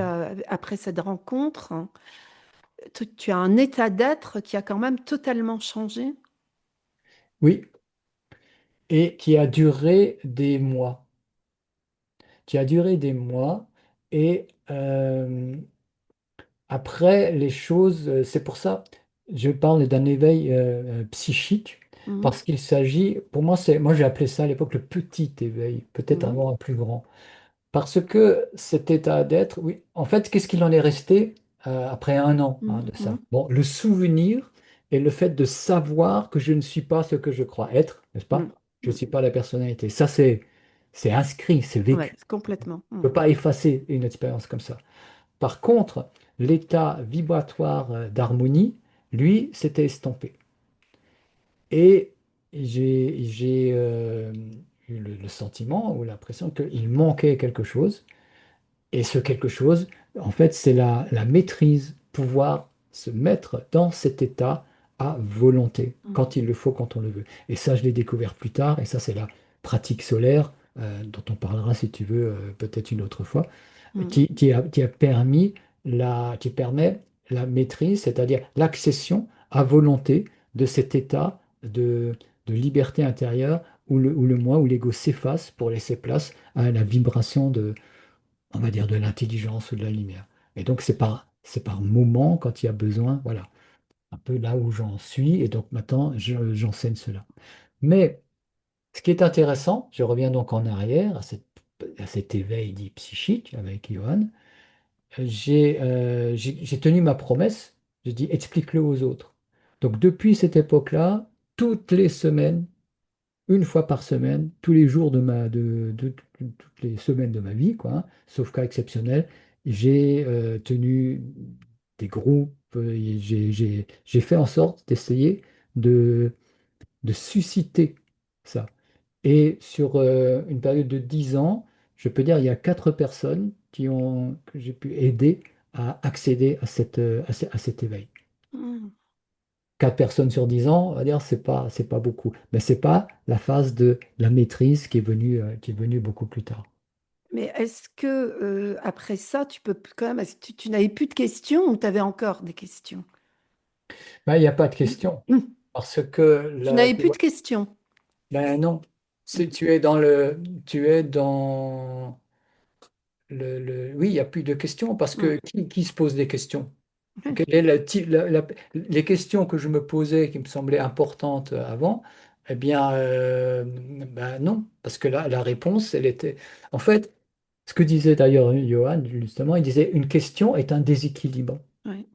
Speaker 1: après cette rencontre, hein, tu as un état d'être qui a quand même totalement changé.
Speaker 2: oui, et qui a duré des mois, qui a duré des mois et après, les choses, c'est pour ça, je parle d'un éveil psychique,
Speaker 1: Mhm,
Speaker 2: parce qu'il s'agit, pour moi, moi j'ai appelé ça à l'époque le petit éveil, peut-être
Speaker 1: mhm,
Speaker 2: avant un plus grand. Parce que cet état d'être, oui, en fait, qu'est-ce qu'il en est resté après un an hein,
Speaker 1: mhm,
Speaker 2: de ça?
Speaker 1: mhm,
Speaker 2: Bon, le souvenir et le fait de savoir que je ne suis pas ce que je crois être, n'est-ce
Speaker 1: mhm,
Speaker 2: pas? Je ne
Speaker 1: mhm.
Speaker 2: suis pas la personnalité. Ça, c'est inscrit, c'est
Speaker 1: Ouais,
Speaker 2: vécu.
Speaker 1: complètement.
Speaker 2: On ne
Speaker 1: Mhm.
Speaker 2: peut pas effacer une expérience comme ça. Par contre, l'état vibratoire d'harmonie, lui, s'était estompé. Et j'ai eu le sentiment ou l'impression qu'il manquait quelque chose. Et ce quelque chose, en fait, c'est la maîtrise, pouvoir se mettre dans cet état à volonté,
Speaker 1: Mm.
Speaker 2: quand il le faut, quand on le veut. Et ça, je l'ai découvert plus tard, et ça, c'est la pratique solaire, dont on parlera, si tu veux, peut-être une autre fois,
Speaker 1: Mm.
Speaker 2: qui a permis qui permet la maîtrise, c'est-à-dire l'accession à volonté de cet état de liberté intérieure où le moi, où l'ego s'efface pour laisser place à la vibration on va dire, de l'intelligence ou de la lumière. Et donc, c'est par moment, quand il y a besoin, voilà, un peu là où j'en suis, et donc maintenant, j'enseigne cela. Mais ce qui est intéressant, je reviens donc en arrière à cet éveil dit psychique avec Johan, j'ai tenu ma promesse, j'ai dit explique-le aux autres. Donc depuis cette époque-là, toutes les semaines, une fois par semaine, tous les jours toutes les semaines de ma vie, quoi, hein, sauf cas exceptionnel, j'ai tenu des groupes, et j'ai fait en sorte d'essayer de, de susciter ça. Et sur une période de 10 ans, je peux dire il y a 4 personnes que j'ai pu aider à accéder à cet éveil.
Speaker 1: Mm.
Speaker 2: 4 personnes sur 10 ans, on va dire, c'est pas beaucoup. Mais c'est pas la phase de la maîtrise qui est venue beaucoup plus tard.
Speaker 1: Mais est-ce que après ça, tu peux quand même, est-ce que tu n'avais plus de questions ou tu avais encore des questions?
Speaker 2: Ben, il n'y a pas de
Speaker 1: Mm.
Speaker 2: question.
Speaker 1: Mm.
Speaker 2: Parce que
Speaker 1: Tu
Speaker 2: là,
Speaker 1: n'avais
Speaker 2: tu
Speaker 1: plus
Speaker 2: vois,
Speaker 1: de questions.
Speaker 2: ben non.
Speaker 1: Mm.
Speaker 2: Tu es dans oui, il n'y a plus de questions parce
Speaker 1: Mm.
Speaker 2: que qui se pose des questions?
Speaker 1: Ouais.
Speaker 2: Quelle est les questions que je me posais qui me semblaient importantes avant, eh bien, ben non, parce que la réponse, elle était. En fait, ce que disait d'ailleurs Johan, justement, il disait une question est un déséquilibre.
Speaker 1: Ouais.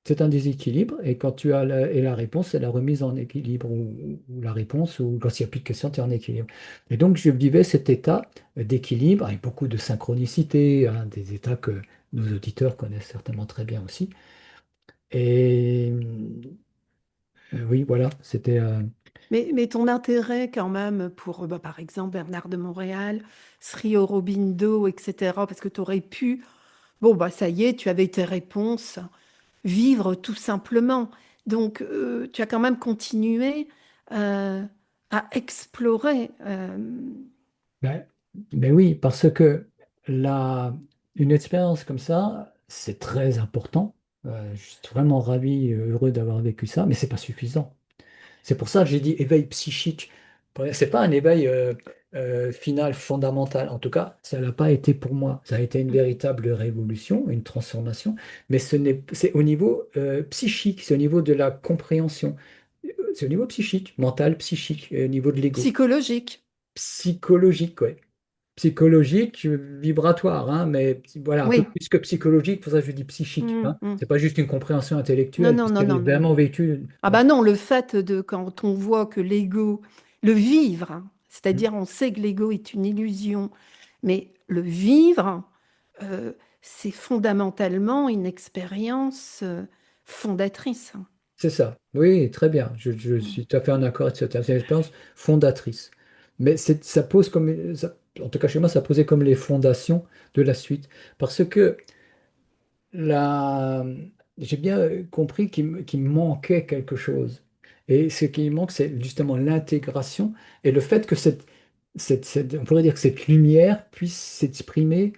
Speaker 2: C'est un déséquilibre, et quand tu as et la réponse, c'est la remise en équilibre, ou la réponse, ou quand il n'y a plus de questions, tu es en équilibre. Et donc, je vivais cet état d'équilibre avec beaucoup de synchronicité, hein, des états que nos auditeurs connaissent certainement très bien aussi. Et oui, voilà, c'était.
Speaker 1: Mais ton intérêt quand même pour, bah, par exemple, Bernard de Montréal, Sri Aurobindo, etc., parce que tu aurais pu, bon, bah, ça y est, tu avais tes réponses, vivre tout simplement. Donc, tu as quand même continué euh, à explorer.
Speaker 2: Ben, ben oui, parce que une expérience comme ça, c'est très important. Je suis vraiment ravi, heureux d'avoir vécu ça, mais c'est pas suffisant. C'est pour ça que j'ai dit éveil psychique. C'est pas un éveil final fondamental. En tout cas, ça l'a pas été pour moi. Ça a été une véritable révolution, une transformation, mais c'est au niveau psychique, c'est au niveau de la compréhension. C'est au niveau psychique, mental, psychique, au niveau de l'ego.
Speaker 1: Psychologique.
Speaker 2: Psychologique, ouais. Psychologique, vibratoire, hein, mais voilà, un peu
Speaker 1: Oui.
Speaker 2: plus que psychologique, pour ça je dis psychique,
Speaker 1: Mm,
Speaker 2: hein.
Speaker 1: mm.
Speaker 2: C'est pas juste une compréhension
Speaker 1: Non,
Speaker 2: intellectuelle,
Speaker 1: non,
Speaker 2: parce
Speaker 1: non,
Speaker 2: qu'elle est
Speaker 1: non, non.
Speaker 2: vraiment vécue.
Speaker 1: Ah bah non, le fait de quand on voit que l'ego, le vivre, hein,
Speaker 2: Mm.
Speaker 1: c'est-à-dire on sait que l'ego est une illusion, mais le vivre, euh, c'est fondamentalement une expérience fondatrice.
Speaker 2: C'est ça, oui, très bien. Je
Speaker 1: Mm.
Speaker 2: suis tout à fait en accord avec cette expérience fondatrice. Mais ça pose en tout cas chez moi, ça posait comme les fondations de la suite. Parce que la- j'ai bien compris qu'il me manquait quelque chose. Et ce qui me manque, c'est justement l'intégration et le fait que on pourrait dire que cette lumière puisse s'exprimer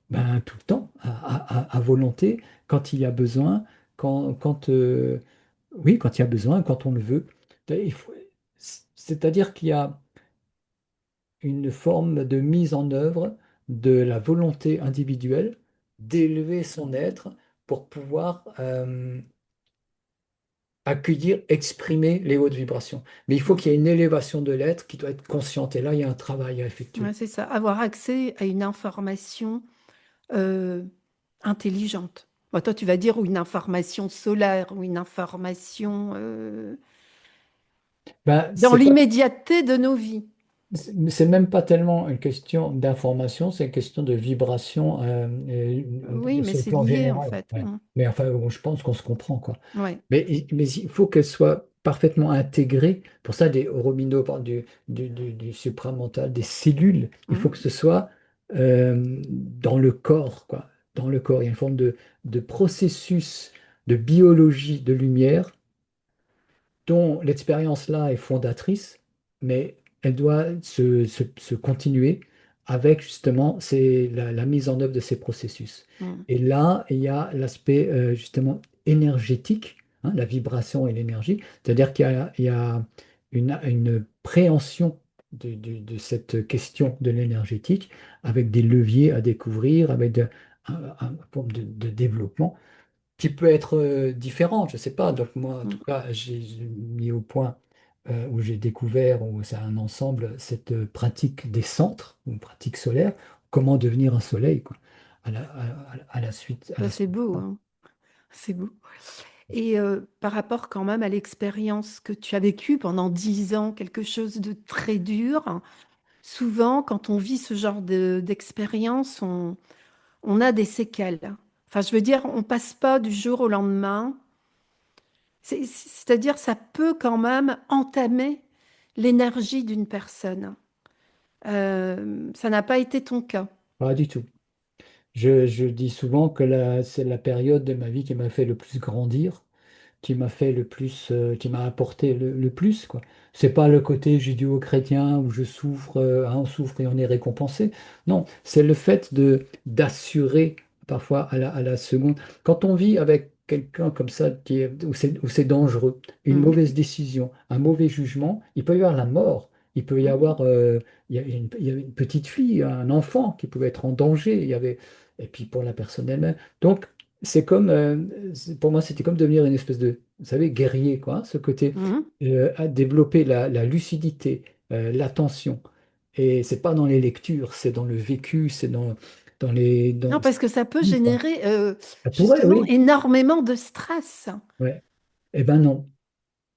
Speaker 2: ben, tout le temps, à volonté, quand il y a besoin, oui, quand il y a besoin, quand on le veut. C'est-à-dire qu'il y a une forme de mise en œuvre de la volonté individuelle d'élever son être pour pouvoir accueillir, exprimer les hautes vibrations. Mais il faut
Speaker 1: Mm.
Speaker 2: qu'il y ait une élévation de l'être qui doit être consciente. Et là, il y a un travail à
Speaker 1: Ouais,
Speaker 2: effectuer.
Speaker 1: c'est ça, avoir accès à une information euh, intelligente. Bon, toi, tu vas dire ou une information solaire ou une information
Speaker 2: Ben,
Speaker 1: dans l'immédiateté de nos vies.
Speaker 2: c'est même pas tellement une question d'information, c'est une question de vibration, on peut
Speaker 1: Oui,
Speaker 2: dire
Speaker 1: mais
Speaker 2: sur le
Speaker 1: c'est
Speaker 2: plan
Speaker 1: lié en
Speaker 2: général.
Speaker 1: fait.
Speaker 2: Ouais.
Speaker 1: Mm.
Speaker 2: Mais enfin, bon, je pense qu'on se comprend, quoi.
Speaker 1: Ouais.
Speaker 2: Mais il faut qu'elle soit parfaitement intégrée. Pour ça, Aurobindo parle du supramental, des cellules. Il faut
Speaker 1: Mm.
Speaker 2: que ce soit dans le corps, quoi. Dans le corps, il y a une forme de processus de biologie de lumière dont l'expérience-là est fondatrice, mais elle doit se continuer avec justement la mise en œuvre de ces processus.
Speaker 1: Mm.
Speaker 2: Et là, il y a l'aspect justement énergétique, hein, la vibration et l'énergie, c'est-à-dire qu'il y a une préhension de cette question de l'énergétique avec des leviers à découvrir, avec un forme de développement qui peut être différent, je ne sais pas. Donc moi, en tout
Speaker 1: Mm.
Speaker 2: cas, j'ai mis au point où j'ai découvert, où c'est un ensemble, cette pratique des centres, une pratique solaire, comment devenir un soleil, quoi, à la suite, à
Speaker 1: Bah,
Speaker 2: la
Speaker 1: c'est
Speaker 2: suite.
Speaker 1: beau, hein. C'est beau. Et par rapport quand même à l'expérience que tu as vécue pendant 10 ans, quelque chose de très dur, souvent quand on vit ce genre d'expérience, on a des séquelles. Enfin, je veux dire, on passe pas du jour au lendemain. C'est-à-dire, ça peut quand même entamer l'énergie d'une personne. Ça n'a pas été ton cas.
Speaker 2: Pas du tout. Je dis souvent que c'est la période de ma vie qui m'a fait le plus grandir, qui m'a fait le plus, qui m'a apporté le plus, quoi. C'est pas le côté judéo-chrétien où je souffre, hein, on souffre et on est récompensé. Non, c'est le fait de d'assurer parfois à la seconde. Quand on vit avec quelqu'un comme ça où c'est dangereux, une
Speaker 1: Mhm.
Speaker 2: mauvaise décision, un mauvais jugement, il peut y avoir la mort. Il peut y avoir, il y avait une petite fille, un enfant qui pouvait être en danger. Et puis pour la personne elle-même. Donc c'est comme, pour moi, c'était comme devenir une espèce de, vous savez, guerrier, quoi, hein, ce côté
Speaker 1: Mhm.
Speaker 2: à développer la lucidité, l'attention. Et c'est pas dans les lectures, c'est dans le vécu, c'est dans les,
Speaker 1: Non,
Speaker 2: dans,
Speaker 1: parce que ça peut
Speaker 2: oui, quoi.
Speaker 1: générer
Speaker 2: Ça pourrait,
Speaker 1: justement
Speaker 2: oui.
Speaker 1: énormément de stress.
Speaker 2: Ouais. Eh ben non,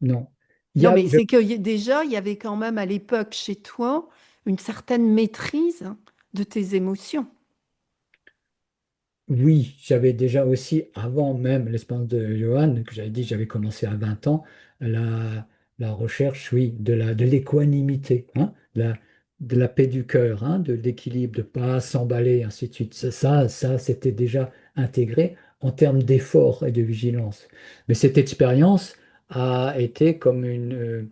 Speaker 2: non. Il y
Speaker 1: Non,
Speaker 2: a,
Speaker 1: mais c'est que déjà, il y avait quand même à l'époque chez toi une certaine maîtrise de tes émotions.
Speaker 2: Oui, j'avais déjà aussi, avant même l'expérience de Johan, que j'avais dit, j'avais commencé à 20 ans, la recherche, oui, de l'équanimité, hein, de la paix du cœur, hein, de l'équilibre, de ne pas s'emballer, ainsi de suite. Ça, c'était déjà intégré en termes d'effort et de vigilance. Mais cette expérience a été comme une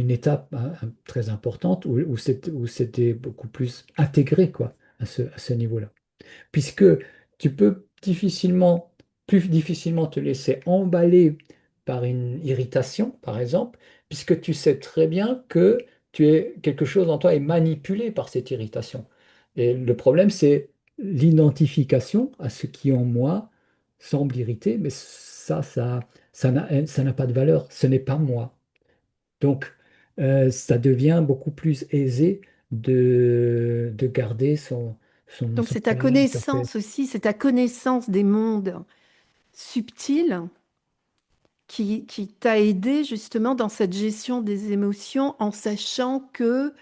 Speaker 2: étape, hein, très importante où c'était beaucoup plus intégré, quoi, à ce niveau-là, puisque tu peux plus difficilement te laisser emballer par une irritation, par exemple, puisque tu sais très bien que quelque chose en toi est manipulé par cette irritation. Et le problème, c'est l'identification à ce qui en moi semble irriter, mais ça n'a pas de valeur, ce n'est pas moi. Donc, ça devient beaucoup plus aisé de garder son,
Speaker 1: Donc,
Speaker 2: son
Speaker 1: c'est ta
Speaker 2: calme, sa paix.
Speaker 1: connaissance aussi, c'est ta connaissance des mondes subtils qui t'a aidé justement dans cette gestion des émotions en sachant que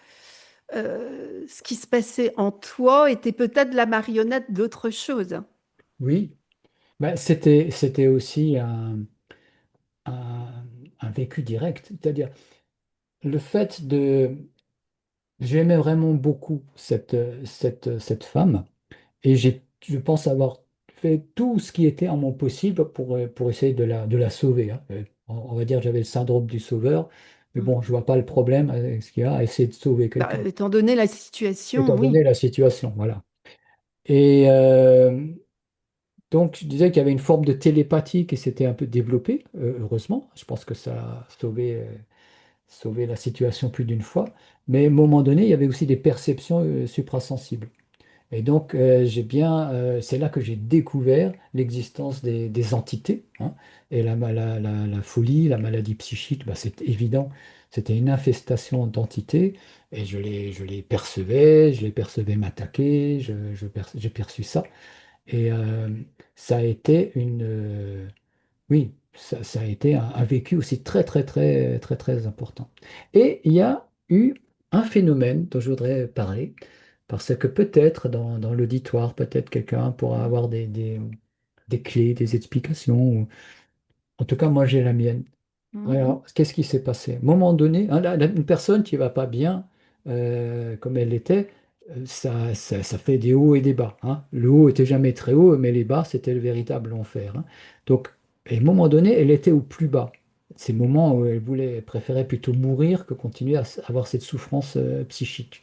Speaker 1: ce qui se passait en toi était peut-être la marionnette d'autre chose.
Speaker 2: Oui, ben, c'était aussi un, un vécu direct. C'est-à-dire, le fait de... J'aimais vraiment beaucoup cette femme et je pense avoir fait tout ce qui était en mon possible pour essayer de la sauver, hein. On va dire que j'avais le syndrome du sauveur, mais
Speaker 1: Mm.
Speaker 2: bon, je vois pas le problème avec ce qu'il y a à essayer de sauver
Speaker 1: Bah,
Speaker 2: quelqu'un,
Speaker 1: étant donné la situation,
Speaker 2: étant
Speaker 1: oui.
Speaker 2: donné la situation, voilà. Et donc, je disais qu'il y avait une forme de télépathie qui s'était un peu développée, heureusement. Je pense que ça a sauvé la situation plus d'une fois. Mais à un moment donné, il y avait aussi des perceptions suprasensibles. Et donc, c'est là que j'ai découvert l'existence des entités, hein. Et la folie, la maladie psychique, bah, c'est évident, c'était une infestation d'entités. Et je les percevais m'attaquer, j'ai perçu ça. Et ça a été oui, ça a été un vécu aussi très, très, très, très, très important. Et il y a eu un phénomène dont je voudrais parler, parce que peut-être dans l'auditoire, peut-être quelqu'un pourra
Speaker 1: Mm.
Speaker 2: avoir des clés, des explications. En tout cas, moi, j'ai la mienne.
Speaker 1: Mm.
Speaker 2: Alors, qu'est-ce qui s'est passé? À un moment donné, hein, une personne qui ne va pas bien, comme elle l'était, ça fait des hauts et des bas, hein. Le haut était jamais très haut, mais les bas, c'était le véritable enfer, hein. Donc, à un moment donné, elle était au plus bas. ces moments où elle préférait plutôt mourir que continuer à avoir cette souffrance psychique.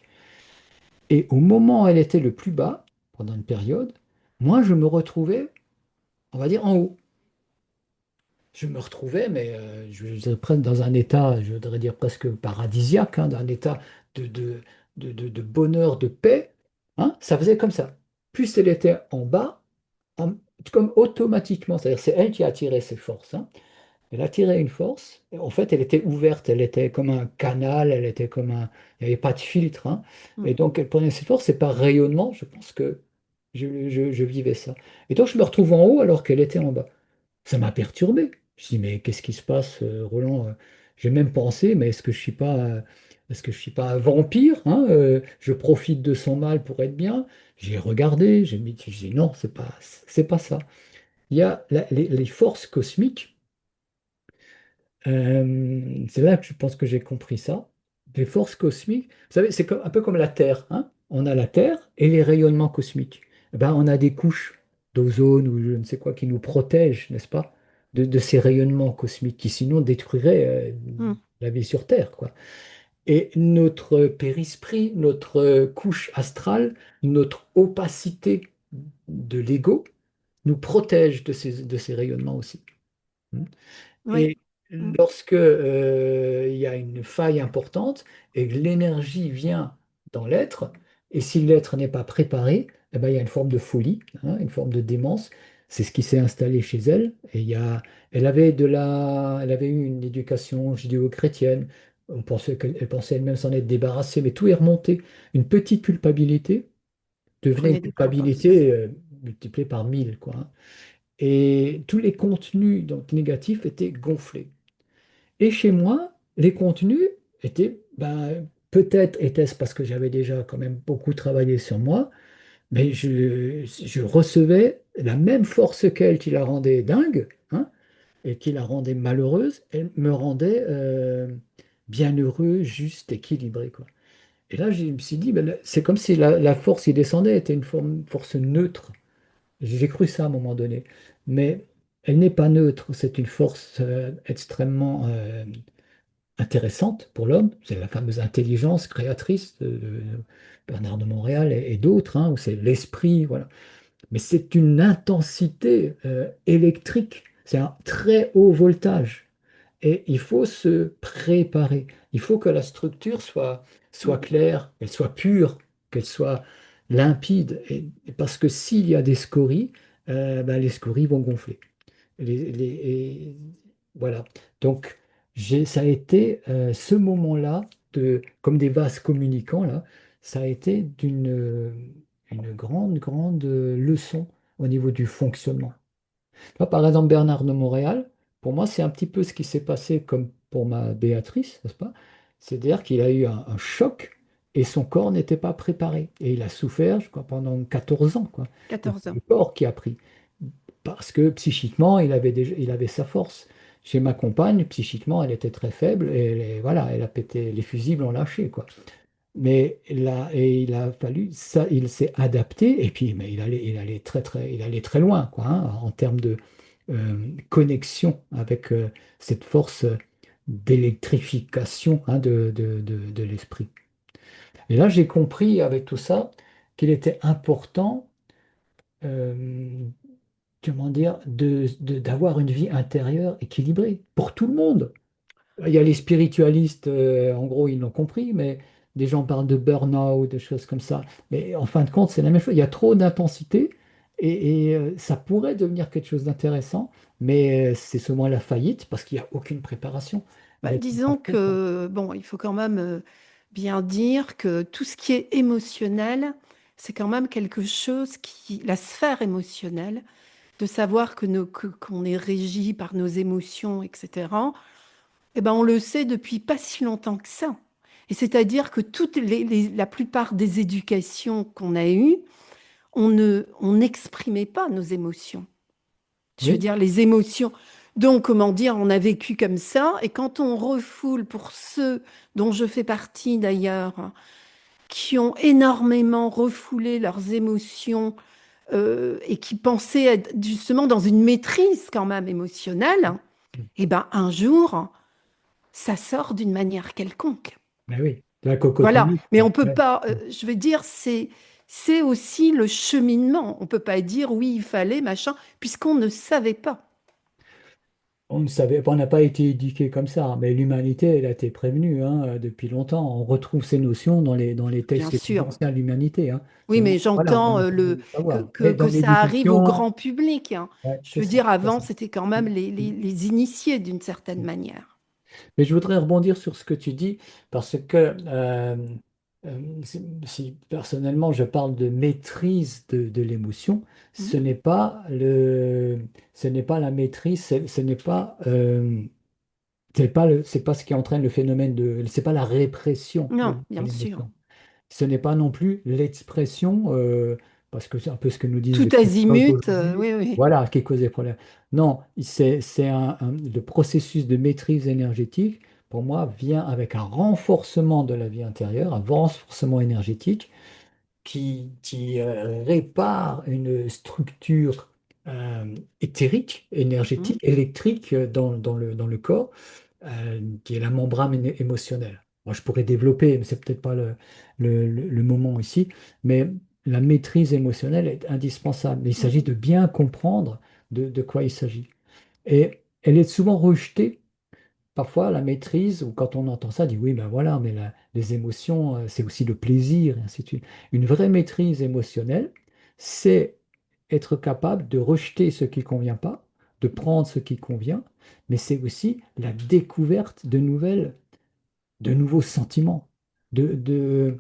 Speaker 2: Et au moment où elle était le plus bas, pendant une période, moi, je me retrouvais, on va dire, en haut. Je me retrouvais, mais je dirais presque dans un état, je voudrais dire presque paradisiaque, hein, d'un état de, de, de bonheur, de paix. Hein, ça faisait comme ça. Plus elle était en bas, en- comme automatiquement, c'est-à-dire c'est elle qui a attiré ses forces. Hein. Elle attirait une force. Et en fait, elle était ouverte, elle était comme un canal, elle était comme un. Il n'y avait pas de filtre. Hein.
Speaker 1: Mm.
Speaker 2: Et donc, elle prenait ses forces, et par rayonnement, je pense que je vivais ça. Et donc, je me retrouve en haut alors qu'elle était en bas. Ça m'a perturbé. Je dis, mais qu'est-ce qui se passe, Roland? J'ai même pensé, mais est-ce que je suis pas un vampire, hein, je profite de son mal pour être bien. J'ai regardé, j'ai dit, non, c'est pas ça. Il y a les forces cosmiques. C'est là que je pense que j'ai compris ça. Les forces cosmiques, vous savez, c'est un peu comme la Terre. Hein. On a la Terre et les rayonnements cosmiques. Eh ben, on a des couches d'ozone ou je ne sais quoi qui nous protègent, n'est-ce pas, de ces rayonnements cosmiques qui sinon détruiraient
Speaker 1: Mm.
Speaker 2: la vie sur Terre, quoi. Et notre périsprit, notre couche astrale, notre opacité de l'ego nous protège de ces rayonnements aussi.
Speaker 1: Oui.
Speaker 2: Et
Speaker 1: Mm.
Speaker 2: lorsque, il y a une faille importante et que l'énergie vient dans l'être, et si l'être n'est pas préparé, eh ben, il y a une forme de folie, hein, une forme de démence. C'est ce qui s'est installé chez elle. Et elle avait eu une éducation judéo-chrétienne. Elle pensait elle-même s'en être débarrassée, mais tout est remonté. Une petite culpabilité devenait une
Speaker 1: Prenez des proportions.
Speaker 2: culpabilité multipliée par 1000, quoi. Hein. Et tous les contenus donc, négatifs étaient gonflés. Et chez moi, les contenus étaient, ben, peut-être était-ce parce que j'avais déjà quand même beaucoup travaillé sur moi, mais je recevais la même force qu'elle qui la rendait dingue, hein, et qui la rendait malheureuse, elle me rendait bienheureux, juste, équilibré, quoi. Et là, je me suis dit, ben, c'est comme si la force qui descendait était une force neutre. J'ai cru ça à un moment donné. Mais elle n'est pas neutre, c'est une force extrêmement intéressante pour l'homme. C'est la fameuse intelligence créatrice de Bernard de Montréal et d'autres, hein, où c'est l'esprit, voilà. Mais c'est une intensité électrique, c'est un très haut voltage. Et il faut se préparer. Il faut que la structure soit
Speaker 1: Mm.
Speaker 2: claire, qu'elle soit pure, qu'elle soit limpide. Et parce que s'il y a des scories, ben, les scories vont gonfler. Et voilà. Donc, ça a été ce moment-là, comme des vases communicants, là, ça a été une grande, grande leçon au niveau du fonctionnement. Là, par exemple, Bernard de Montréal, pour moi, c'est un petit peu ce qui s'est passé comme pour ma Béatrice, n'est-ce pas? C'est-à-dire qu'il a eu un choc et son corps n'était pas préparé. Et il a souffert, je crois, pendant 14 ans, quoi. Et c'est
Speaker 1: 14 ans.
Speaker 2: le corps qui a pris. Parce que psychiquement, il avait sa force. Chez ma compagne, psychiquement, elle était très faible et voilà, elle a pété, les fusibles ont lâché, quoi. Mais là, et il a fallu ça, il s'est adapté et puis mais il allait très loin quoi, hein, en termes de connexion avec cette force d'électrification hein, de l'esprit. Et là, j'ai compris avec tout ça qu'il était important, euh, comment dire, d'avoir une vie intérieure équilibrée pour tout le monde. Il y a les spiritualistes, en gros, ils l'ont compris, mais des gens parlent de burn-out, de choses comme ça. Mais en fin de compte, c'est la même chose. Il y a trop d'intensité ça pourrait devenir quelque chose d'intéressant, mais c'est souvent la faillite parce qu'il n'y a aucune préparation.
Speaker 1: Bah, disons que, bon, il faut quand même bien dire que tout ce qui est émotionnel, c'est quand même quelque chose qui, la sphère émotionnelle, de savoir que qu'on est régi par nos émotions, etc. Eh ben, on le sait depuis pas si longtemps que ça. Et c'est-à-dire que la plupart des éducations qu'on a eues, on n'exprimait pas nos émotions. Je veux
Speaker 2: Oui,
Speaker 1: dire, les émotions. Donc, comment dire, on a vécu comme ça. Et quand on refoule pour ceux dont je fais partie d'ailleurs, qui ont énormément refoulé leurs émotions et qui pensaient être justement dans une maîtrise quand même émotionnelle, Eh ben, un jour, ça sort d'une manière quelconque.
Speaker 2: Mais oui, la
Speaker 1: Voilà.
Speaker 2: cocotonique,
Speaker 1: Mais
Speaker 2: quoi.
Speaker 1: on peut
Speaker 2: Ouais.
Speaker 1: pas, je veux dire, c'est aussi le cheminement. On peut pas dire oui, il fallait, machin, puisqu'on ne savait pas.
Speaker 2: On ne savait, on n'a pas été éduqué comme ça, mais l'humanité, elle a été prévenue hein, depuis longtemps. On retrouve ces notions dans les
Speaker 1: Bien
Speaker 2: textes les plus
Speaker 1: sûr.
Speaker 2: anciens de l'humanité. Hein.
Speaker 1: Oui, mais
Speaker 2: Seulement, voilà, on
Speaker 1: j'entends
Speaker 2: n'a pas voulu le
Speaker 1: que,
Speaker 2: savoir. Mais dans
Speaker 1: que ça arrive au
Speaker 2: l'éducation,
Speaker 1: grand public, hein.
Speaker 2: ouais,
Speaker 1: Je
Speaker 2: c'est
Speaker 1: veux
Speaker 2: ça,
Speaker 1: dire,
Speaker 2: c'est
Speaker 1: avant,
Speaker 2: ça.
Speaker 1: c'était quand même les initiés d'une certaine manière.
Speaker 2: Mais je voudrais rebondir sur ce que tu dis, parce que si personnellement je parle de maîtrise de l'émotion,
Speaker 1: Mhm.
Speaker 2: ce n'est pas la maîtrise, ce n'est pas, c'est pas ce qui entraîne le phénomène c'est pas la répression
Speaker 1: Non,
Speaker 2: de
Speaker 1: bien sûr.
Speaker 2: l'émotion. Ce n'est pas non plus l'expression, parce que c'est un peu ce que nous disent
Speaker 1: Tout
Speaker 2: les psychologues
Speaker 1: azimut,
Speaker 2: aujourd'hui,
Speaker 1: oui, oui.
Speaker 2: voilà, qui cause des problèmes. Non, le processus de maîtrise énergétique, pour moi, vient avec un renforcement de la vie intérieure, un renforcement énergétique qui répare une structure éthérique,
Speaker 1: Mhm.
Speaker 2: énergétique, électrique dans le corps qui est la membrane émotionnelle. Moi, je pourrais développer, mais c'est peut-être pas le moment ici, mais la maîtrise émotionnelle est indispensable. Mais il
Speaker 1: Mm.
Speaker 2: s'agit de bien comprendre de quoi il s'agit. Et elle est souvent rejetée. Parfois, la maîtrise, ou quand on entend ça, on dit oui, ben voilà, mais les émotions, c'est aussi le plaisir, et ainsi de suite. Une vraie maîtrise émotionnelle, c'est être capable de rejeter ce qui ne convient pas, de prendre ce qui convient, mais c'est aussi la découverte de nouveaux sentiments, de, de,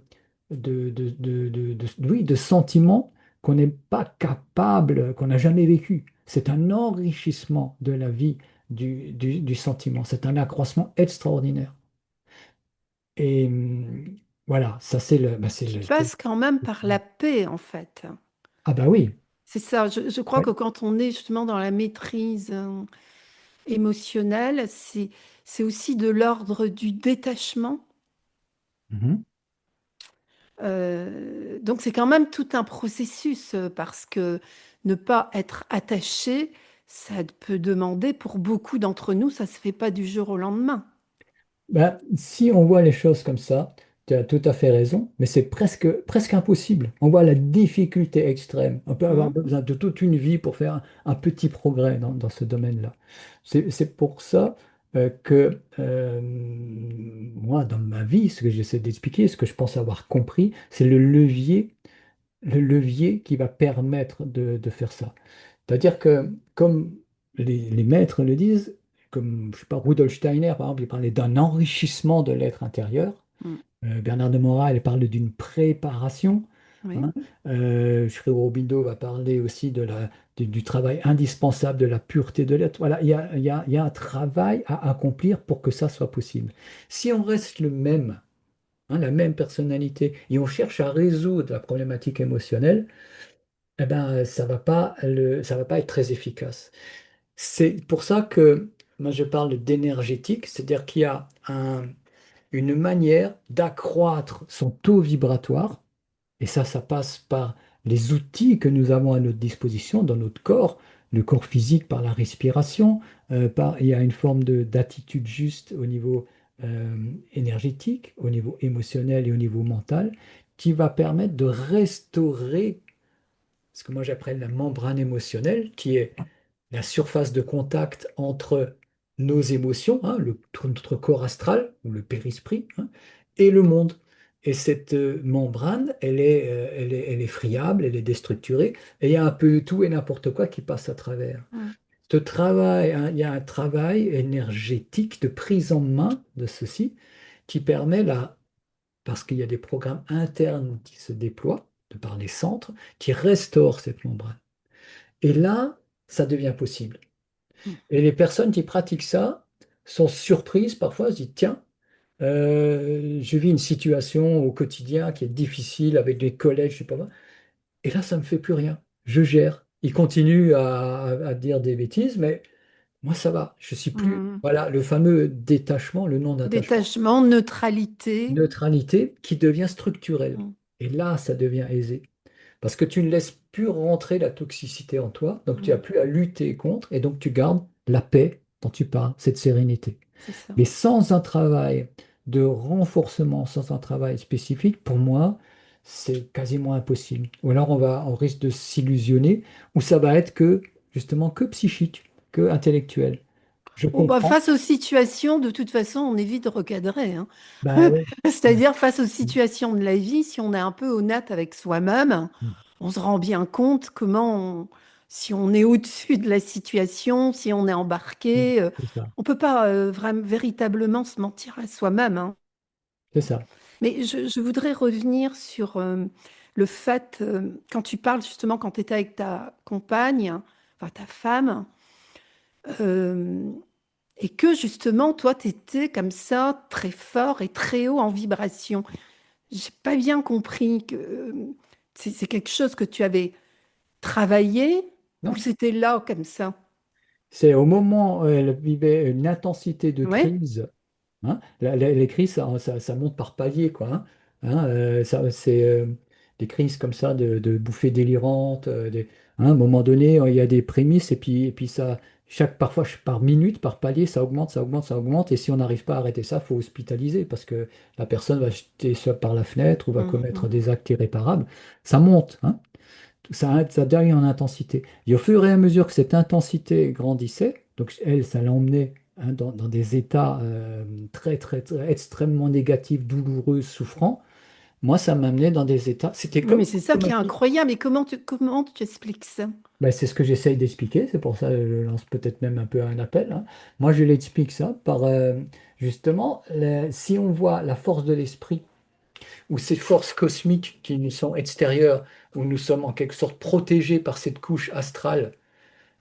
Speaker 2: oui, de sentiments qu'on n'est pas capable, qu'on n'a jamais vécu. C'est un enrichissement de la vie du sentiment. C'est un accroissement extraordinaire. Et voilà, ça c'est c'est
Speaker 1: Qui passe quand même par la paix, en fait.
Speaker 2: Ah bah oui,
Speaker 1: C'est ça. Je crois
Speaker 2: ouais.
Speaker 1: que quand on est justement dans la maîtrise émotionnelle, c'est aussi de l'ordre du détachement.
Speaker 2: Mhm.
Speaker 1: Donc c'est quand même tout un processus parce que ne pas être attaché, ça peut demander pour beaucoup d'entre nous, ça se fait pas du jour au lendemain.
Speaker 2: Ben, si on voit les choses comme ça, tu as tout à fait raison, mais c'est presque impossible. On voit la difficulté extrême. On peut avoir
Speaker 1: Hein.
Speaker 2: besoin de toute une vie pour faire un petit progrès dans ce domaine-là. C'est pour ça que moi, dans ma vie, ce que j'essaie d'expliquer, ce que je pense avoir compris, c'est le levier qui va permettre de faire ça. C'est-à-dire que, comme les maîtres le disent, comme, je sais pas, Rudolf Steiner, par exemple, il parlait d'un enrichissement de l'être intérieur.
Speaker 1: Mm.
Speaker 2: Bernard de Morat, il parle d'une préparation.
Speaker 1: Oui.
Speaker 2: Hein. Sri Aurobindo va parler aussi du travail indispensable de la pureté de l'être. Voilà, il y a un travail à accomplir pour que ça soit possible. Si on reste le même, hein, la même personnalité, et on cherche à résoudre la problématique émotionnelle, eh ben, ça va pas être très efficace. C'est pour ça que moi je parle d'énergétique, c'est-à-dire qu'il y a une manière d'accroître son taux vibratoire, et ça passe par les outils que nous avons à notre disposition dans notre corps, le corps physique par la respiration, il y a une forme d'attitude juste au niveau énergétique, au niveau émotionnel et au niveau mental, qui va permettre de restaurer ce que moi j'appelle la membrane émotionnelle, qui est la surface de contact entre nos émotions, hein, notre corps astral ou le périsprit, hein, et le monde. Et cette membrane, elle est friable, elle est déstructurée, et il y a un peu tout et n'importe quoi qui passe à travers.
Speaker 1: Mm.
Speaker 2: Ce travail, hein, il y a un travail énergétique de prise en main de ceci qui permet là, parce qu'il y a des programmes internes qui se déploient de par les centres, qui restaurent cette membrane. Et là, ça devient possible.
Speaker 1: Mm.
Speaker 2: Et les personnes qui pratiquent ça sont surprises parfois, se disent, tiens, je vis une situation au quotidien qui est difficile avec des collègues, je sais pas moi, et là, ça ne me fait plus rien. Je gère. Ils continuent à dire des bêtises, mais moi, ça va. Je suis plus.
Speaker 1: Mm.
Speaker 2: Voilà, le fameux détachement, le non-attachement,
Speaker 1: Détachement, neutralité.
Speaker 2: neutralité qui devient structurelle.
Speaker 1: Mm.
Speaker 2: Et là, ça devient aisé. Parce que tu ne laisses plus rentrer la toxicité en toi, donc tu n'as
Speaker 1: Mm.
Speaker 2: plus à lutter contre, et donc tu gardes la paix dont tu parles, cette sérénité.
Speaker 1: c'est ça.
Speaker 2: Mais sans un travail de renforcement, sans un travail spécifique, pour moi, c'est quasiment impossible. Ou alors on risque de s'illusionner, ou ça va être que, justement, que psychique, que intellectuel. Je
Speaker 1: Oh, bah,
Speaker 2: comprends.
Speaker 1: face aux situations, de toute façon, on évite de recadrer, hein.
Speaker 2: Ben oui.
Speaker 1: C'est-à-dire, face aux situations de la vie, si on est un peu honnête avec soi-même, on se rend bien compte si on est au-dessus de la situation, si on est embarqué,
Speaker 2: C'est ça.
Speaker 1: on peut pas vraiment véritablement se mentir à soi-même, hein.
Speaker 2: C'est ça.
Speaker 1: Mais je voudrais revenir sur le fait, quand tu parles justement, quand tu étais avec ta compagne, enfin ta femme, euh, et que justement, toi, tu étais comme ça, très fort et très haut en vibration. J'ai pas bien compris que c'est quelque chose que tu avais travaillé ou
Speaker 2: Non?
Speaker 1: c'était là comme ça?
Speaker 2: C'est au moment où elle vivait une intensité de
Speaker 1: Ouais.
Speaker 2: crise. Hein. Les crises, ça monte par paliers, quoi. C'est des crises comme ça, de bouffées délirantes. À un moment donné, il y a des prémices, et puis ça, parfois par minute, par palier, ça augmente, ça augmente, ça augmente. Et si on n'arrive pas à arrêter ça, il faut hospitaliser parce que la personne va jeter soit par la fenêtre ou va commettre
Speaker 1: Mhm.
Speaker 2: des actes irréparables. Ça monte, hein. Ça devient en intensité. Et au fur et à mesure que cette intensité grandissait, donc elle, ça l'emmenait dans des états très, très, très extrêmement négatifs, douloureux, souffrants. Moi, ça m'amenait dans des états, c'était
Speaker 1: Oui,
Speaker 2: comme
Speaker 1: mais c'est ça qui est
Speaker 2: automatique.
Speaker 1: incroyable. Et comment tu expliques ça?
Speaker 2: Ben, c'est ce que j'essaye d'expliquer, c'est pour ça que je lance peut-être même un peu un appel, hein. Moi, je l'explique ça par justement, si on voit la force de l'esprit ou ces forces cosmiques qui nous sont extérieures, où nous sommes en quelque sorte protégés par cette couche astrale,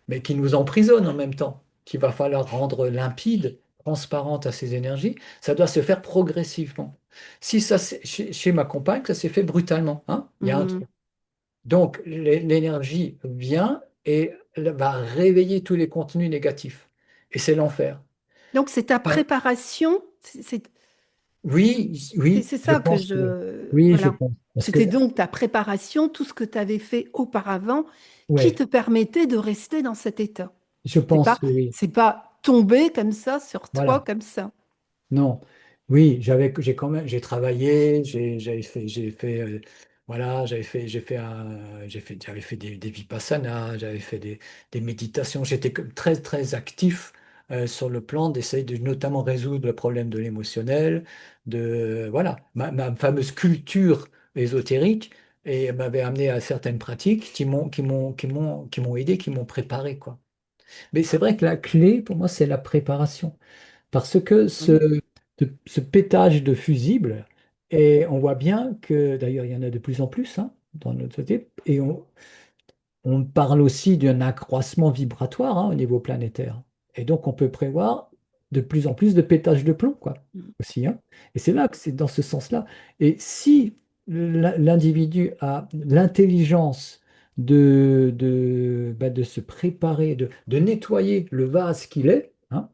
Speaker 2: mais qui nous emprisonne en même temps, qu'il va falloir rendre limpide, transparente à ces énergies, ça doit se faire progressivement. Si ça, chez ma compagne, ça s'est fait brutalement, hein, il y a un
Speaker 1: Hmm.
Speaker 2: truc. Donc, l'énergie vient et elle va réveiller tous les contenus négatifs. Et c'est l'enfer.
Speaker 1: Donc, c'est ta
Speaker 2: Ah,
Speaker 1: préparation.
Speaker 2: oui,
Speaker 1: C'est
Speaker 2: oui,
Speaker 1: c'est
Speaker 2: je
Speaker 1: ça que
Speaker 2: pense que
Speaker 1: je...
Speaker 2: oui, je
Speaker 1: Voilà.
Speaker 2: pense. Parce que,
Speaker 1: C'était donc ta préparation, tout ce que tu avais fait auparavant, qui
Speaker 2: ouais,
Speaker 1: te permettait de rester dans cet état.
Speaker 2: je
Speaker 1: C'est
Speaker 2: pense
Speaker 1: pas,
Speaker 2: que oui.
Speaker 1: c'est pas tomber comme ça sur toi,
Speaker 2: Voilà.
Speaker 1: comme ça.
Speaker 2: Non, oui, j'ai quand même, j'ai travaillé, voilà, j'avais fait des vipassanas, j'avais fait des méditations, j'étais très, très actif sur le plan d'essayer de notamment résoudre le problème de l'émotionnel, voilà, ma fameuse culture ésotérique et m'avait amené à certaines pratiques qui m'ont aidé, qui m'ont préparé, quoi. Mais c'est vrai que la clé, pour moi, c'est la préparation. Parce que
Speaker 1: Mhm.
Speaker 2: ce pétage de fusibles, et on voit bien que, d'ailleurs, il y en a de plus en plus hein, dans notre société, et on parle aussi d'un accroissement vibratoire au niveau planétaire. Et donc, on peut prévoir de plus en plus de pétage de plomb, quoi, aussi, hein. Et c'est là que c'est dans ce sens-là. Et si l'individu a l'intelligence de se préparer, de nettoyer le vase qu'il est, hein,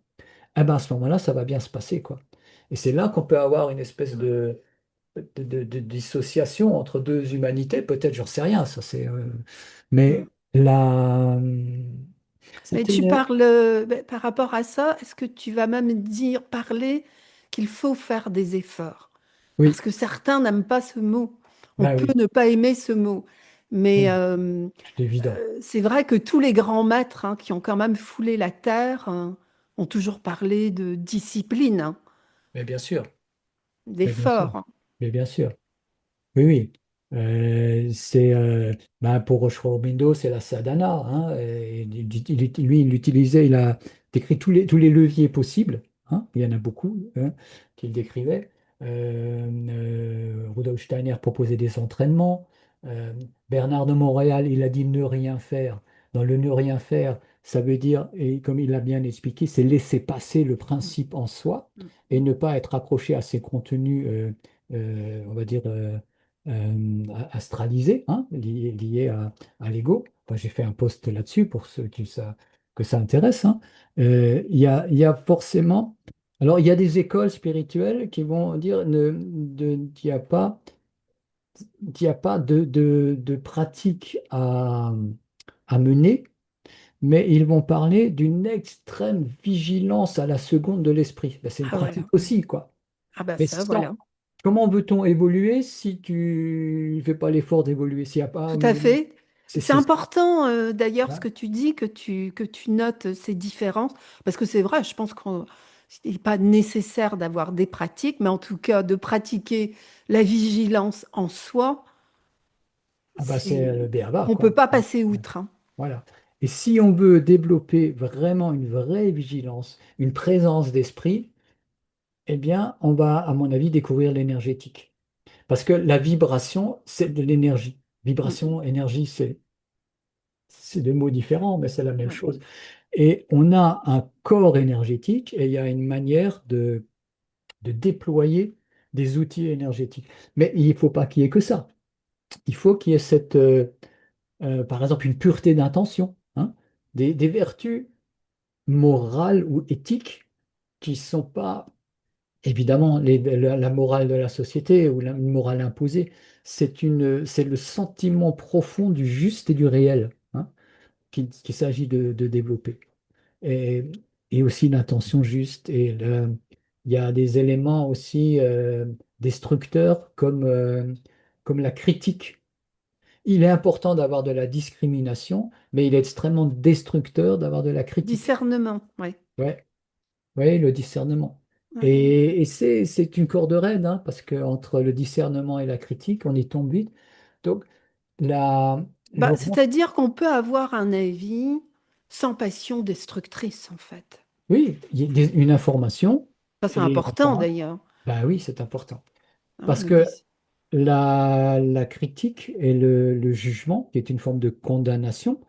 Speaker 2: eh ben à ce moment-là, ça va bien se passer, quoi. Et c'est là qu'on peut avoir une espèce de dissociation entre deux humanités, peut-être, j'en sais rien, ça c'est. Mais
Speaker 1: Mhm.
Speaker 2: la.
Speaker 1: Mais
Speaker 2: C'était
Speaker 1: tu
Speaker 2: une.
Speaker 1: parles, ben, par rapport à ça, est-ce que tu vas même parler qu'il faut faire des efforts?
Speaker 2: Oui,
Speaker 1: Parce que certains n'aiment pas ce mot. On
Speaker 2: bah
Speaker 1: peut
Speaker 2: oui,
Speaker 1: ne pas aimer ce mot. Mais
Speaker 2: oui, c'est évident.
Speaker 1: c'est vrai que tous les grands maîtres hein, qui ont quand même foulé la terre ont toujours parlé de discipline, hein,
Speaker 2: Mais bien sûr, mais bien sûr,
Speaker 1: d'effort, hein.
Speaker 2: mais bien sûr. Oui, oui. C'est pour Aurobindo, c'est la sadhana, hein, et lui, il utilisait, il a décrit tous les leviers possibles, hein, il y en a beaucoup qu'il décrivait. Rudolf Steiner proposait des entraînements. Euh, Bernard de Montréal, il a dit ne rien faire. Dans le ne rien faire, ça veut dire, et comme il l'a bien expliqué, c'est laisser passer le
Speaker 1: Mm,
Speaker 2: principe en soi
Speaker 1: mm,
Speaker 2: et ne pas être accroché à ses contenus, on va dire, astralisé, hein, lié à l'ego. Enfin, j'ai fait un post là-dessus pour ceux que ça intéresse, hein. Il y a forcément. Alors, il y a des écoles spirituelles qui vont dire qu'il n'y a pas de pratique à mener, mais ils vont parler d'une extrême vigilance à la seconde de l'esprit. Ben, c'est une
Speaker 1: Ah
Speaker 2: pratique
Speaker 1: voilà.
Speaker 2: aussi, quoi.
Speaker 1: Ah bah
Speaker 2: Mais
Speaker 1: ça,
Speaker 2: sans,
Speaker 1: voilà.
Speaker 2: comment veut-on évoluer si tu ne fais pas l'effort d'évoluer, s'il n'y a pas...
Speaker 1: Tout à fait.
Speaker 2: C'est,
Speaker 1: C'est
Speaker 2: c'est-
Speaker 1: important d'ailleurs ce
Speaker 2: voilà.
Speaker 1: que tu dis, que tu notes ces différences, parce que c'est vrai, je pense qu'il n'est pas nécessaire d'avoir des pratiques, mais en tout cas de pratiquer la vigilance en soi,
Speaker 2: Ah bah, c'est le
Speaker 1: c'est,
Speaker 2: b.a.-ba,
Speaker 1: on ne peut
Speaker 2: quoi.
Speaker 1: pas passer outre, hein.
Speaker 2: Voilà. Et si on veut développer vraiment une vraie vigilance, une présence d'esprit, eh bien, on va, à mon avis, découvrir l'énergétique. Parce que la vibration, c'est de l'énergie.
Speaker 1: Mm,
Speaker 2: Vibration, énergie, c'est deux mots différents, mais c'est la même
Speaker 1: ouais.
Speaker 2: chose. Et on a un corps énergétique et il y a une manière de déployer des outils énergétiques. Mais il ne faut pas qu'il y ait que ça. Il faut qu'il y ait par exemple, une pureté d'intention, hein, des vertus morales ou éthiques qui ne sont pas, évidemment, la morale de la société ou la morale imposée. C'est le sentiment profond du juste et du réel, hein, qu'il s'agit de développer. Et, et aussi l'intention juste. Il y a des éléments aussi destructeurs comme la critique. Il est important d'avoir de la discrimination, mais il est extrêmement destructeur d'avoir de la critique.
Speaker 1: Discernement, ouais.
Speaker 2: Ouais, ouais, le discernement.
Speaker 1: Ouais.
Speaker 2: Et c'est une corde raide, hein, parce que entre le discernement et la critique, on y tombe vite. Donc, la, le
Speaker 1: Bah,
Speaker 2: rend-
Speaker 1: c'est-à-dire qu'on peut avoir un avis sans passion destructrice, en fait.
Speaker 2: oui, il y a une information,
Speaker 1: Ça, c'est
Speaker 2: et
Speaker 1: important
Speaker 2: l'information,
Speaker 1: d'ailleurs,
Speaker 2: bah oui, c'est important.
Speaker 1: hein,
Speaker 2: Parce que
Speaker 1: le
Speaker 2: la critique et le jugement, qui est une forme de condamnation,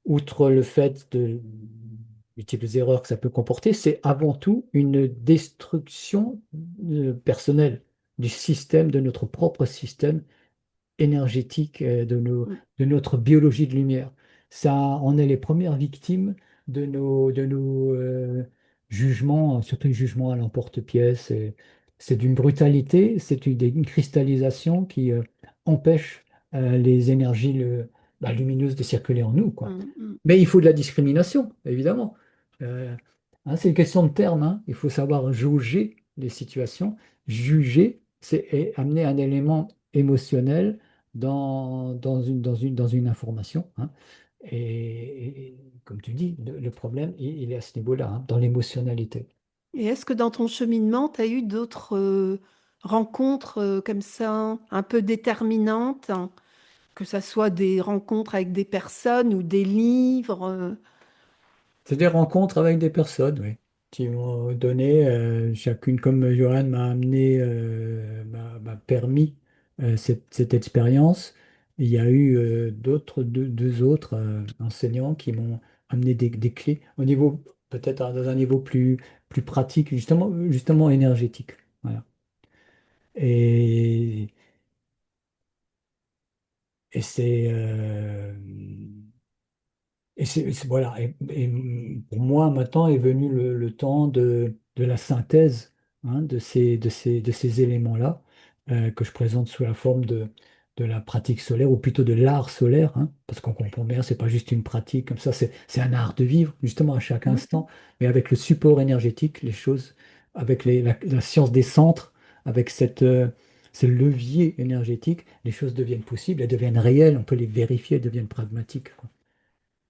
Speaker 2: outre le fait de multiples erreurs que ça peut comporter, c'est avant tout une destruction personnelle du système, de notre propre système énergétique
Speaker 1: Mm,
Speaker 2: de notre biologie de lumière. Ça, on est les premières victimes de nos jugements, surtout les jugements à l'emporte-pièce. C'est d'une brutalité, une cristallisation qui empêche les énergies lumineuses de circuler en nous, quoi.
Speaker 1: mm, mm.
Speaker 2: Mais il faut de la discrimination, évidemment. Euh, c'est une question de terme, hein. Il faut savoir jauger les situations. Juger, c'est amener un élément émotionnel dans une information, hein. Et comme tu dis, le problème, il est à ce niveau-là, hein, dans l'émotionnalité.
Speaker 1: Et est-ce que dans ton cheminement, tu as eu d'autres rencontres comme ça, un peu déterminantes, hein, que ça soit des rencontres avec des personnes ou des livres
Speaker 2: C'est des rencontres avec des personnes, oui, qui m'ont donné, chacune comme Johan m'a amené, m'a permis cette expérience. Il y a eu deux autres enseignants qui m'ont amené des clés au niveau, peut-être dans un niveau plus pratique, justement énergétique. Voilà. Et, et voilà. Et pour moi, maintenant est venu le temps de la synthèse, hein, de ces éléments-là, que je présente sous la forme de la pratique solaire, ou plutôt de l'art solaire, hein, parce qu'on comprend bien, c'est pas juste une pratique comme ça, c'est un art de vivre, justement, à chaque
Speaker 1: Mm,
Speaker 2: instant, mais avec le support énergétique, les choses, avec la science des centres, avec ce levier énergétique, les choses deviennent possibles, elles deviennent réelles, on peut les vérifier, elles deviennent pragmatiques, quoi.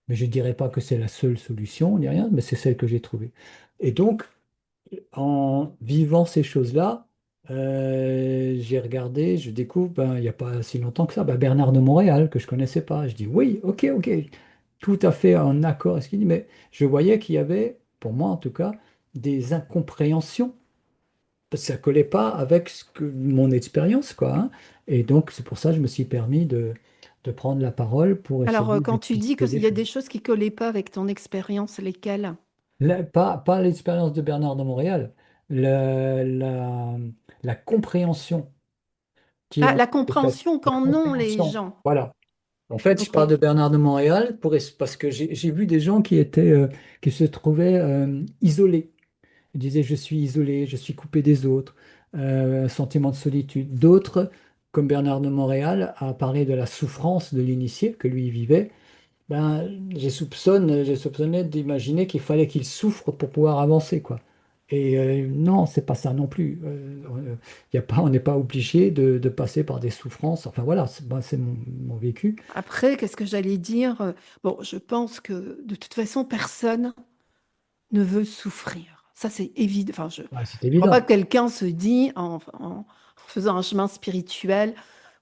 Speaker 2: Mais je ne dirais pas que c'est la seule solution, ni rien, mais c'est celle que j'ai trouvée. Et donc, en vivant ces choses-là, j'ai regardé, je découvre, ben, il n'y a pas si longtemps que ça, ben, Bernard de Montréal, que je ne connaissais pas. Je dis oui, ok, ok, tout à fait en accord avec ce qu'il dit, mais je voyais qu'il y avait, pour moi en tout cas, des incompréhensions, parce que ça ne collait pas avec mon expérience, quoi, hein. Et donc, c'est pour ça que je me suis permis de prendre la parole pour
Speaker 1: Alors,
Speaker 2: essayer
Speaker 1: quand tu dis
Speaker 2: d'expliquer
Speaker 1: qu'il
Speaker 2: des
Speaker 1: y a des
Speaker 2: choses.
Speaker 1: choses qui collaient pas avec ton expérience, lesquelles?
Speaker 2: Pas l'expérience de Bernard de Montréal, la compréhension qui
Speaker 1: Ah,
Speaker 2: en
Speaker 1: la
Speaker 2: est faite.
Speaker 1: compréhension
Speaker 2: La
Speaker 1: qu'en ont les
Speaker 2: compréhension,
Speaker 1: gens.
Speaker 2: voilà. En fait, je
Speaker 1: Ok.
Speaker 2: parle de Bernard de Montréal parce que j'ai vu des gens qui se trouvaient isolés. Ils disaient, je suis isolé, je suis coupé des autres, sentiment de solitude. D'autres, comme Bernard de Montréal, a parlé de la souffrance de l'initié que lui vivait J'ai soupçonné d'imaginer qu'il fallait qu'il souffre pour pouvoir avancer, quoi. Et non, c'est pas ça non plus. Y a pas, on n'est pas obligé de passer par des souffrances. Enfin voilà, c'est mon vécu.
Speaker 1: Après, qu'est-ce que j'allais dire? Bon, je pense que de toute façon, personne ne veut souffrir. Ça, c'est évident. Enfin, je ne
Speaker 2: Ouais, c'est
Speaker 1: crois pas
Speaker 2: évident.
Speaker 1: que quelqu'un se dit en faisant un chemin spirituel,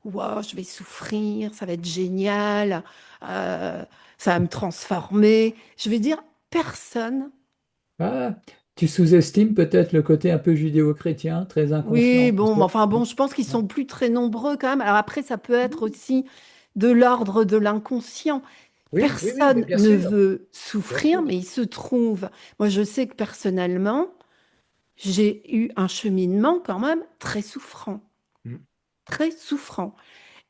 Speaker 1: wow, je vais souffrir, ça va être génial, euh, ça va me transformer. Je vais dire, personne.
Speaker 2: Ah, tu sous-estimes peut-être le côté un peu judéo-chrétien, très inconscient,
Speaker 1: Oui,
Speaker 2: tu
Speaker 1: bon, mais
Speaker 2: sais.
Speaker 1: enfin bon, je pense qu'ils sont plus très nombreux quand même. Alors après, ça peut être aussi de l'ordre de l'inconscient.
Speaker 2: Oui, oui, oui, mais
Speaker 1: Personne ne veut
Speaker 2: bien
Speaker 1: souffrir,
Speaker 2: sûr.
Speaker 1: mais il se trouve. Moi, je sais que personnellement, j'ai eu un cheminement quand même très souffrant,
Speaker 2: Mm.
Speaker 1: très souffrant.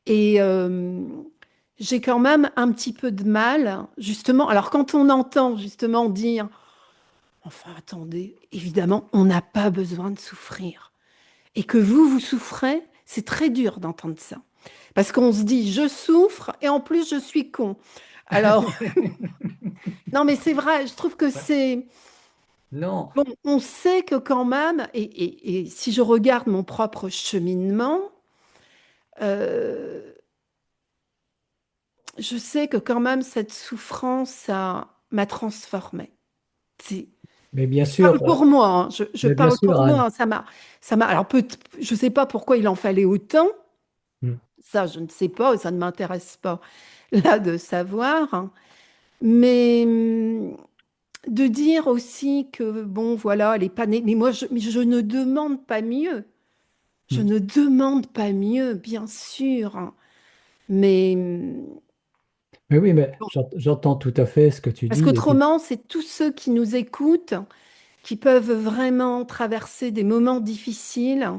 Speaker 1: Et j'ai quand même un petit peu de mal, justement. Alors, quand on entend justement dire, enfin, attendez, évidemment, on n'a pas besoin de souffrir. Et que vous souffrez, c'est très dur d'entendre ça. Parce qu'on se dit, je souffre et en plus, je suis con. Alors, non, mais c'est vrai, je trouve que
Speaker 2: Ouais.
Speaker 1: c'est...
Speaker 2: Non,
Speaker 1: Bon, on sait que quand même, et si je regarde mon propre cheminement, euh, je sais que quand même cette souffrance, ça m'a transformée. C'est,
Speaker 2: mais bien
Speaker 1: je parle
Speaker 2: sûr,
Speaker 1: pour moi, hein, je
Speaker 2: mais bien
Speaker 1: parle
Speaker 2: sûr,
Speaker 1: pour moi,
Speaker 2: Anne.
Speaker 1: hein, alors je sais pas pourquoi il en fallait autant,
Speaker 2: Mm.
Speaker 1: ça je ne sais pas, ça ne m'intéresse pas là de savoir, hein. Mais de dire aussi que bon, voilà, elle est pas née, mais je ne demande pas mieux. Je
Speaker 2: Mm.
Speaker 1: ne demande pas mieux, bien sûr, hein. Mais
Speaker 2: Mais oui, mais
Speaker 1: bon,
Speaker 2: j'entends tout à fait ce que tu
Speaker 1: parce
Speaker 2: dis.
Speaker 1: qu'autrement, c'est tous ceux qui nous écoutent qui peuvent vraiment traverser des moments difficiles.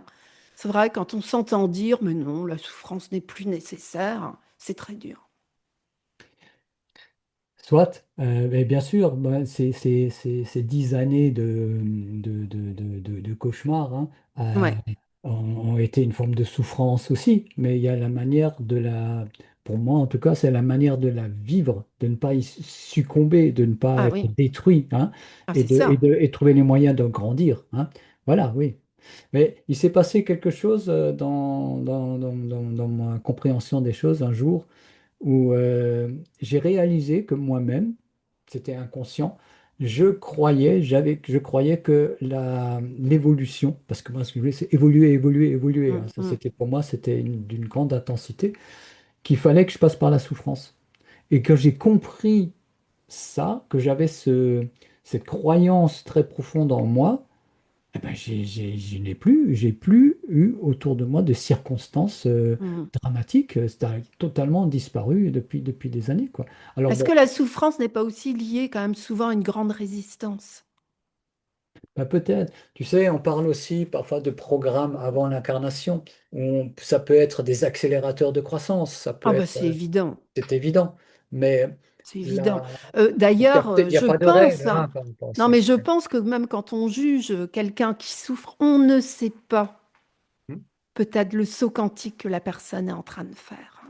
Speaker 1: C'est vrai, quand on s'entend dire, mais non, la souffrance n'est plus nécessaire, c'est très dur.
Speaker 2: Soit, mais bien sûr, ben, ces 10 années de cauchemar, hein,
Speaker 1: Ouais.
Speaker 2: ont été une forme de souffrance aussi, mais il y a la manière pour moi en tout cas, c'est la manière de la vivre, de ne pas y succomber, de ne pas
Speaker 1: Ah
Speaker 2: être
Speaker 1: oui,
Speaker 2: détruit, hein,
Speaker 1: ah, c'est ça.
Speaker 2: et trouver les moyens de grandir, hein. Voilà, oui. Mais il s'est passé quelque chose dans ma compréhension des choses un jour où j'ai réalisé que moi-même, c'était inconscient, je croyais que l'évolution, parce que moi ce que je voulais c'est évoluer, évoluer, évoluer, hein.
Speaker 1: Mm,
Speaker 2: Ça
Speaker 1: mm.
Speaker 2: c'était pour moi, c'était d'une grande intensité, qu'il fallait que je passe par la souffrance. Et que j'ai compris ça, que j'avais cette croyance très profonde en moi, eh ben, j'ai plus eu autour de moi de circonstances
Speaker 1: Mm.
Speaker 2: dramatiques. Ça a totalement disparu depuis des années, quoi. Alors
Speaker 1: Est-ce
Speaker 2: bon,
Speaker 1: que la souffrance n'est pas aussi liée quand même souvent à une grande résistance?
Speaker 2: bah, peut-être. Tu sais, on parle aussi parfois de programmes avant l'incarnation, ça peut être des accélérateurs de croissance, ça peut
Speaker 1: Ah bah
Speaker 2: être,
Speaker 1: c'est évident,
Speaker 2: c'est évident, mais
Speaker 1: c'est évident.
Speaker 2: là,
Speaker 1: D'ailleurs,
Speaker 2: il n'y a
Speaker 1: je
Speaker 2: pas de
Speaker 1: pense,
Speaker 2: règle, hein,
Speaker 1: hein,
Speaker 2: comme on
Speaker 1: non
Speaker 2: pense.
Speaker 1: mais je pense que même quand on juge quelqu'un qui souffre, on ne sait pas peut-être le saut quantique que la personne est en train de faire.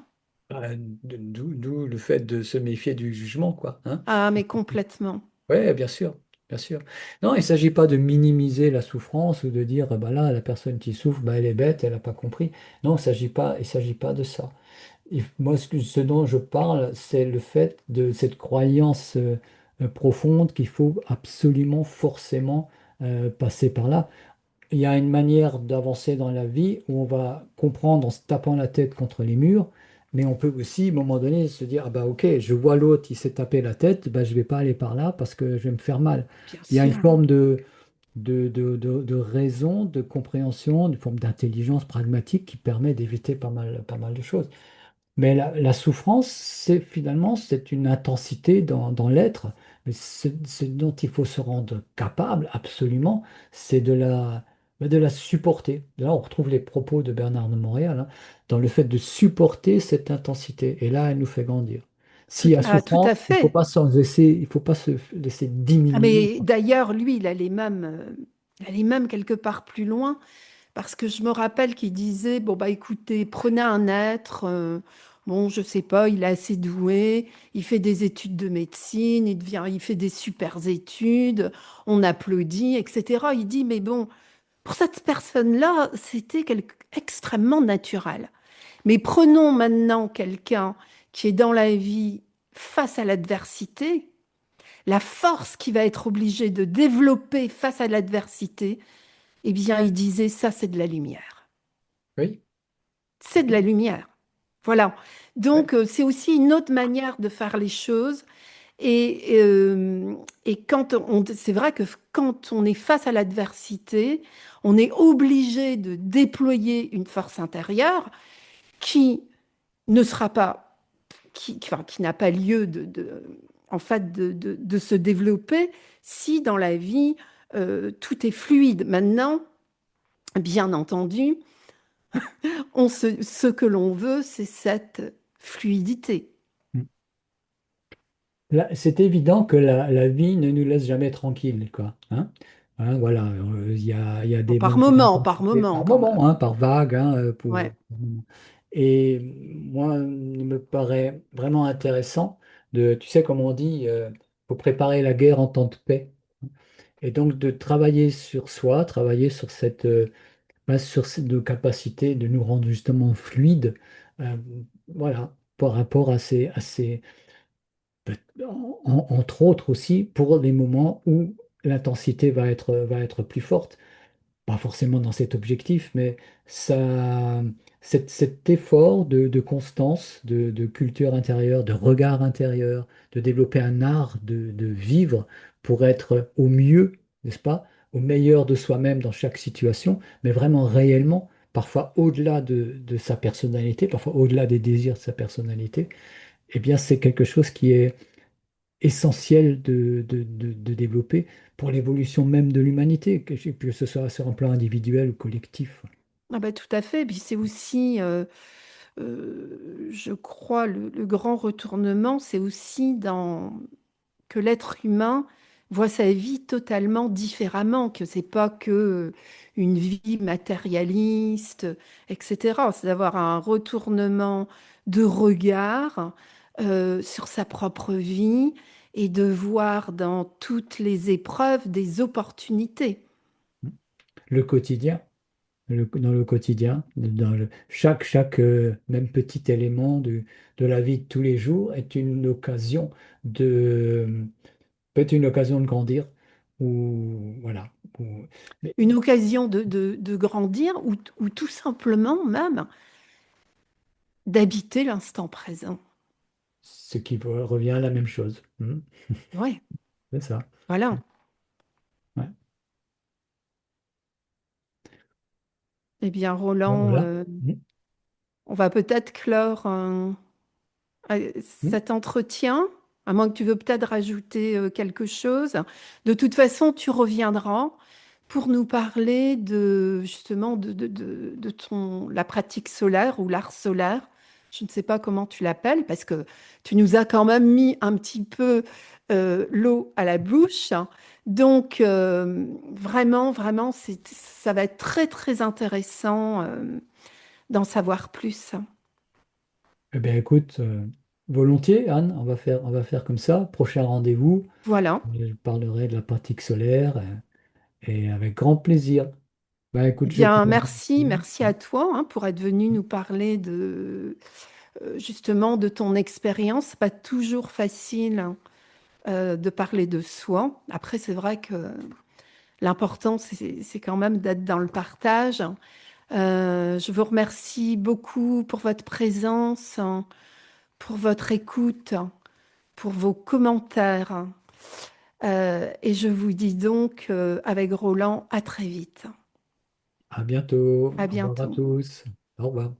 Speaker 2: D'où le fait de se méfier du jugement, quoi, hein.
Speaker 1: Ah mais complètement.
Speaker 2: Oui, bien sûr, bien sûr. Non, il ne s'agit pas de minimiser la souffrance ou de dire, bah là, la personne qui souffre, bah, elle est bête, elle n'a pas compris. Non, il s'agit pas de ça. Moi, ce dont je parle, c'est le fait de cette croyance profonde qu'il faut absolument, forcément passer par là. Il y a une manière d'avancer dans la vie où on va comprendre en se tapant la tête contre les murs, mais on peut aussi, à un moment donné, se dire, ah bah ok, je vois l'autre, il s'est tapé la tête, bah, je vais pas aller par là parce que je vais me faire mal.
Speaker 1: Bien
Speaker 2: Il y a une
Speaker 1: sûr.
Speaker 2: forme de raison, de compréhension, une forme d'intelligence pragmatique qui permet d'éviter pas mal de choses. Mais la souffrance, c'est une intensité dans l'être. Mais ce dont il faut se rendre capable, absolument, c'est de la supporter. Là, on retrouve les propos de Bernard de Montréal, hein, dans le fait de supporter cette intensité. Et là, elle nous fait grandir. S'il y a
Speaker 1: Tout à
Speaker 2: souffrance,
Speaker 1: fait.
Speaker 2: il faut pas se laisser
Speaker 1: Ah,
Speaker 2: diminuer.
Speaker 1: mais d'ailleurs, lui, il allait même quelque part plus loin, parce que je me rappelle qu'il disait, bon, bah écoutez, prenez un être. bon, je sais pas, il est assez doué, il fait des études de médecine, il fait des super études, on applaudit, etc. Il dit, mais bon, pour cette personne-là, c'était extrêmement naturel. Mais prenons maintenant quelqu'un qui est dans la vie face à l'adversité, la force qu'il va être obligé de développer face à l'adversité, eh bien, il disait, ça, c'est de la lumière.
Speaker 2: Oui,
Speaker 1: C'est de la lumière. Voilà.
Speaker 2: ouais,
Speaker 1: Donc, c'est aussi une autre manière de faire les choses. Et c'est vrai que quand on est face à l'adversité, on est obligé de déployer une force intérieure qui ne sera pas, enfin, qui n'a pas lieu en fait, de se développer si dans la vie, tout est fluide. Maintenant, bien entendu, ce que l'on veut, c'est cette fluidité.
Speaker 2: ouais. Là, c'est évident que la vie ne nous laisse jamais tranquille, quoi. Hein. Hein, voilà, il y a
Speaker 1: Bon,
Speaker 2: des moments
Speaker 1: par
Speaker 2: d'intensité
Speaker 1: moment
Speaker 2: par
Speaker 1: quand
Speaker 2: moment, hein,
Speaker 1: même.
Speaker 2: par vague, hein,
Speaker 1: Ouais.
Speaker 2: par moment. Et moi, il me paraît vraiment intéressant de, tu sais, comme on dit, faut préparer la guerre en temps de paix. Et donc de travailler sur soi, travailler sur sur nos capacités de nous rendre justement fluides, euh, voilà, par rapport entre autres aussi pour les moments où l'intensité va être plus forte. Pas forcément dans cet objectif, mais ça, cet effort de constance, de culture intérieure, de regard intérieur, de développer un art de vivre pour être au mieux, n'est-ce pas, au meilleur de soi-même dans chaque situation, mais vraiment réellement, parfois au-delà de sa personnalité, parfois au-delà des désirs de sa personnalité, eh bien c'est quelque chose qui est essentiel de développer pour l'évolution même de l'humanité, que ce soit sur un plan individuel ou collectif.
Speaker 1: Ah bah, tout à fait. Puis c'est aussi, je crois, le grand retournement, c'est aussi que l'être humain voit sa vie totalement différemment, que c'est pas que une vie matérialiste, etc. C'est d'avoir un retournement de regard sur sa propre vie et de voir dans toutes les épreuves des opportunités.
Speaker 2: Le quotidien, dans le quotidien, chaque même petit élément de la vie de tous les jours est une occasion peut être une occasion de grandir, ou voilà. Mais
Speaker 1: Une occasion de grandir ou tout simplement même d'habiter l'instant présent.
Speaker 2: ce qui revient à la même chose.
Speaker 1: Ouais,
Speaker 2: C'est ça.
Speaker 1: voilà.
Speaker 2: Ouais.
Speaker 1: Eh bien,
Speaker 2: Ben
Speaker 1: Roland,
Speaker 2: voilà. Mm.
Speaker 1: on va peut-être clore
Speaker 2: Mm.
Speaker 1: cet entretien, à moins que tu veux peut-être rajouter quelque chose. De toute façon, tu reviendras pour nous parler de justement la pratique solaire ou l'art solaire. Je ne sais pas comment tu l'appelles parce que tu nous as quand même mis un petit peu l'eau à la bouche. Donc, vraiment, vraiment, ça va être très, très intéressant d'en savoir plus.
Speaker 2: Eh bien, écoute, volontiers, Anne, on va faire comme ça. Prochain rendez-vous,
Speaker 1: Voilà.
Speaker 2: je parlerai de la pratique solaire et avec grand plaisir. Ben,
Speaker 1: Eh
Speaker 2: écoute, je te
Speaker 1: bien, merci,
Speaker 2: remercie.
Speaker 1: merci à toi hein, pour être venu nous parler justement de ton expérience. C'est pas toujours facile hein, de parler de soi. Après, c'est vrai que l'important, c'est quand même d'être dans le partage. Je vous remercie beaucoup pour votre présence, hein, pour votre écoute, pour vos commentaires. Et je vous dis donc avec Roland, à très vite.
Speaker 2: À bientôt.
Speaker 1: À
Speaker 2: Au revoir à
Speaker 1: bientôt.
Speaker 2: tous. Au revoir.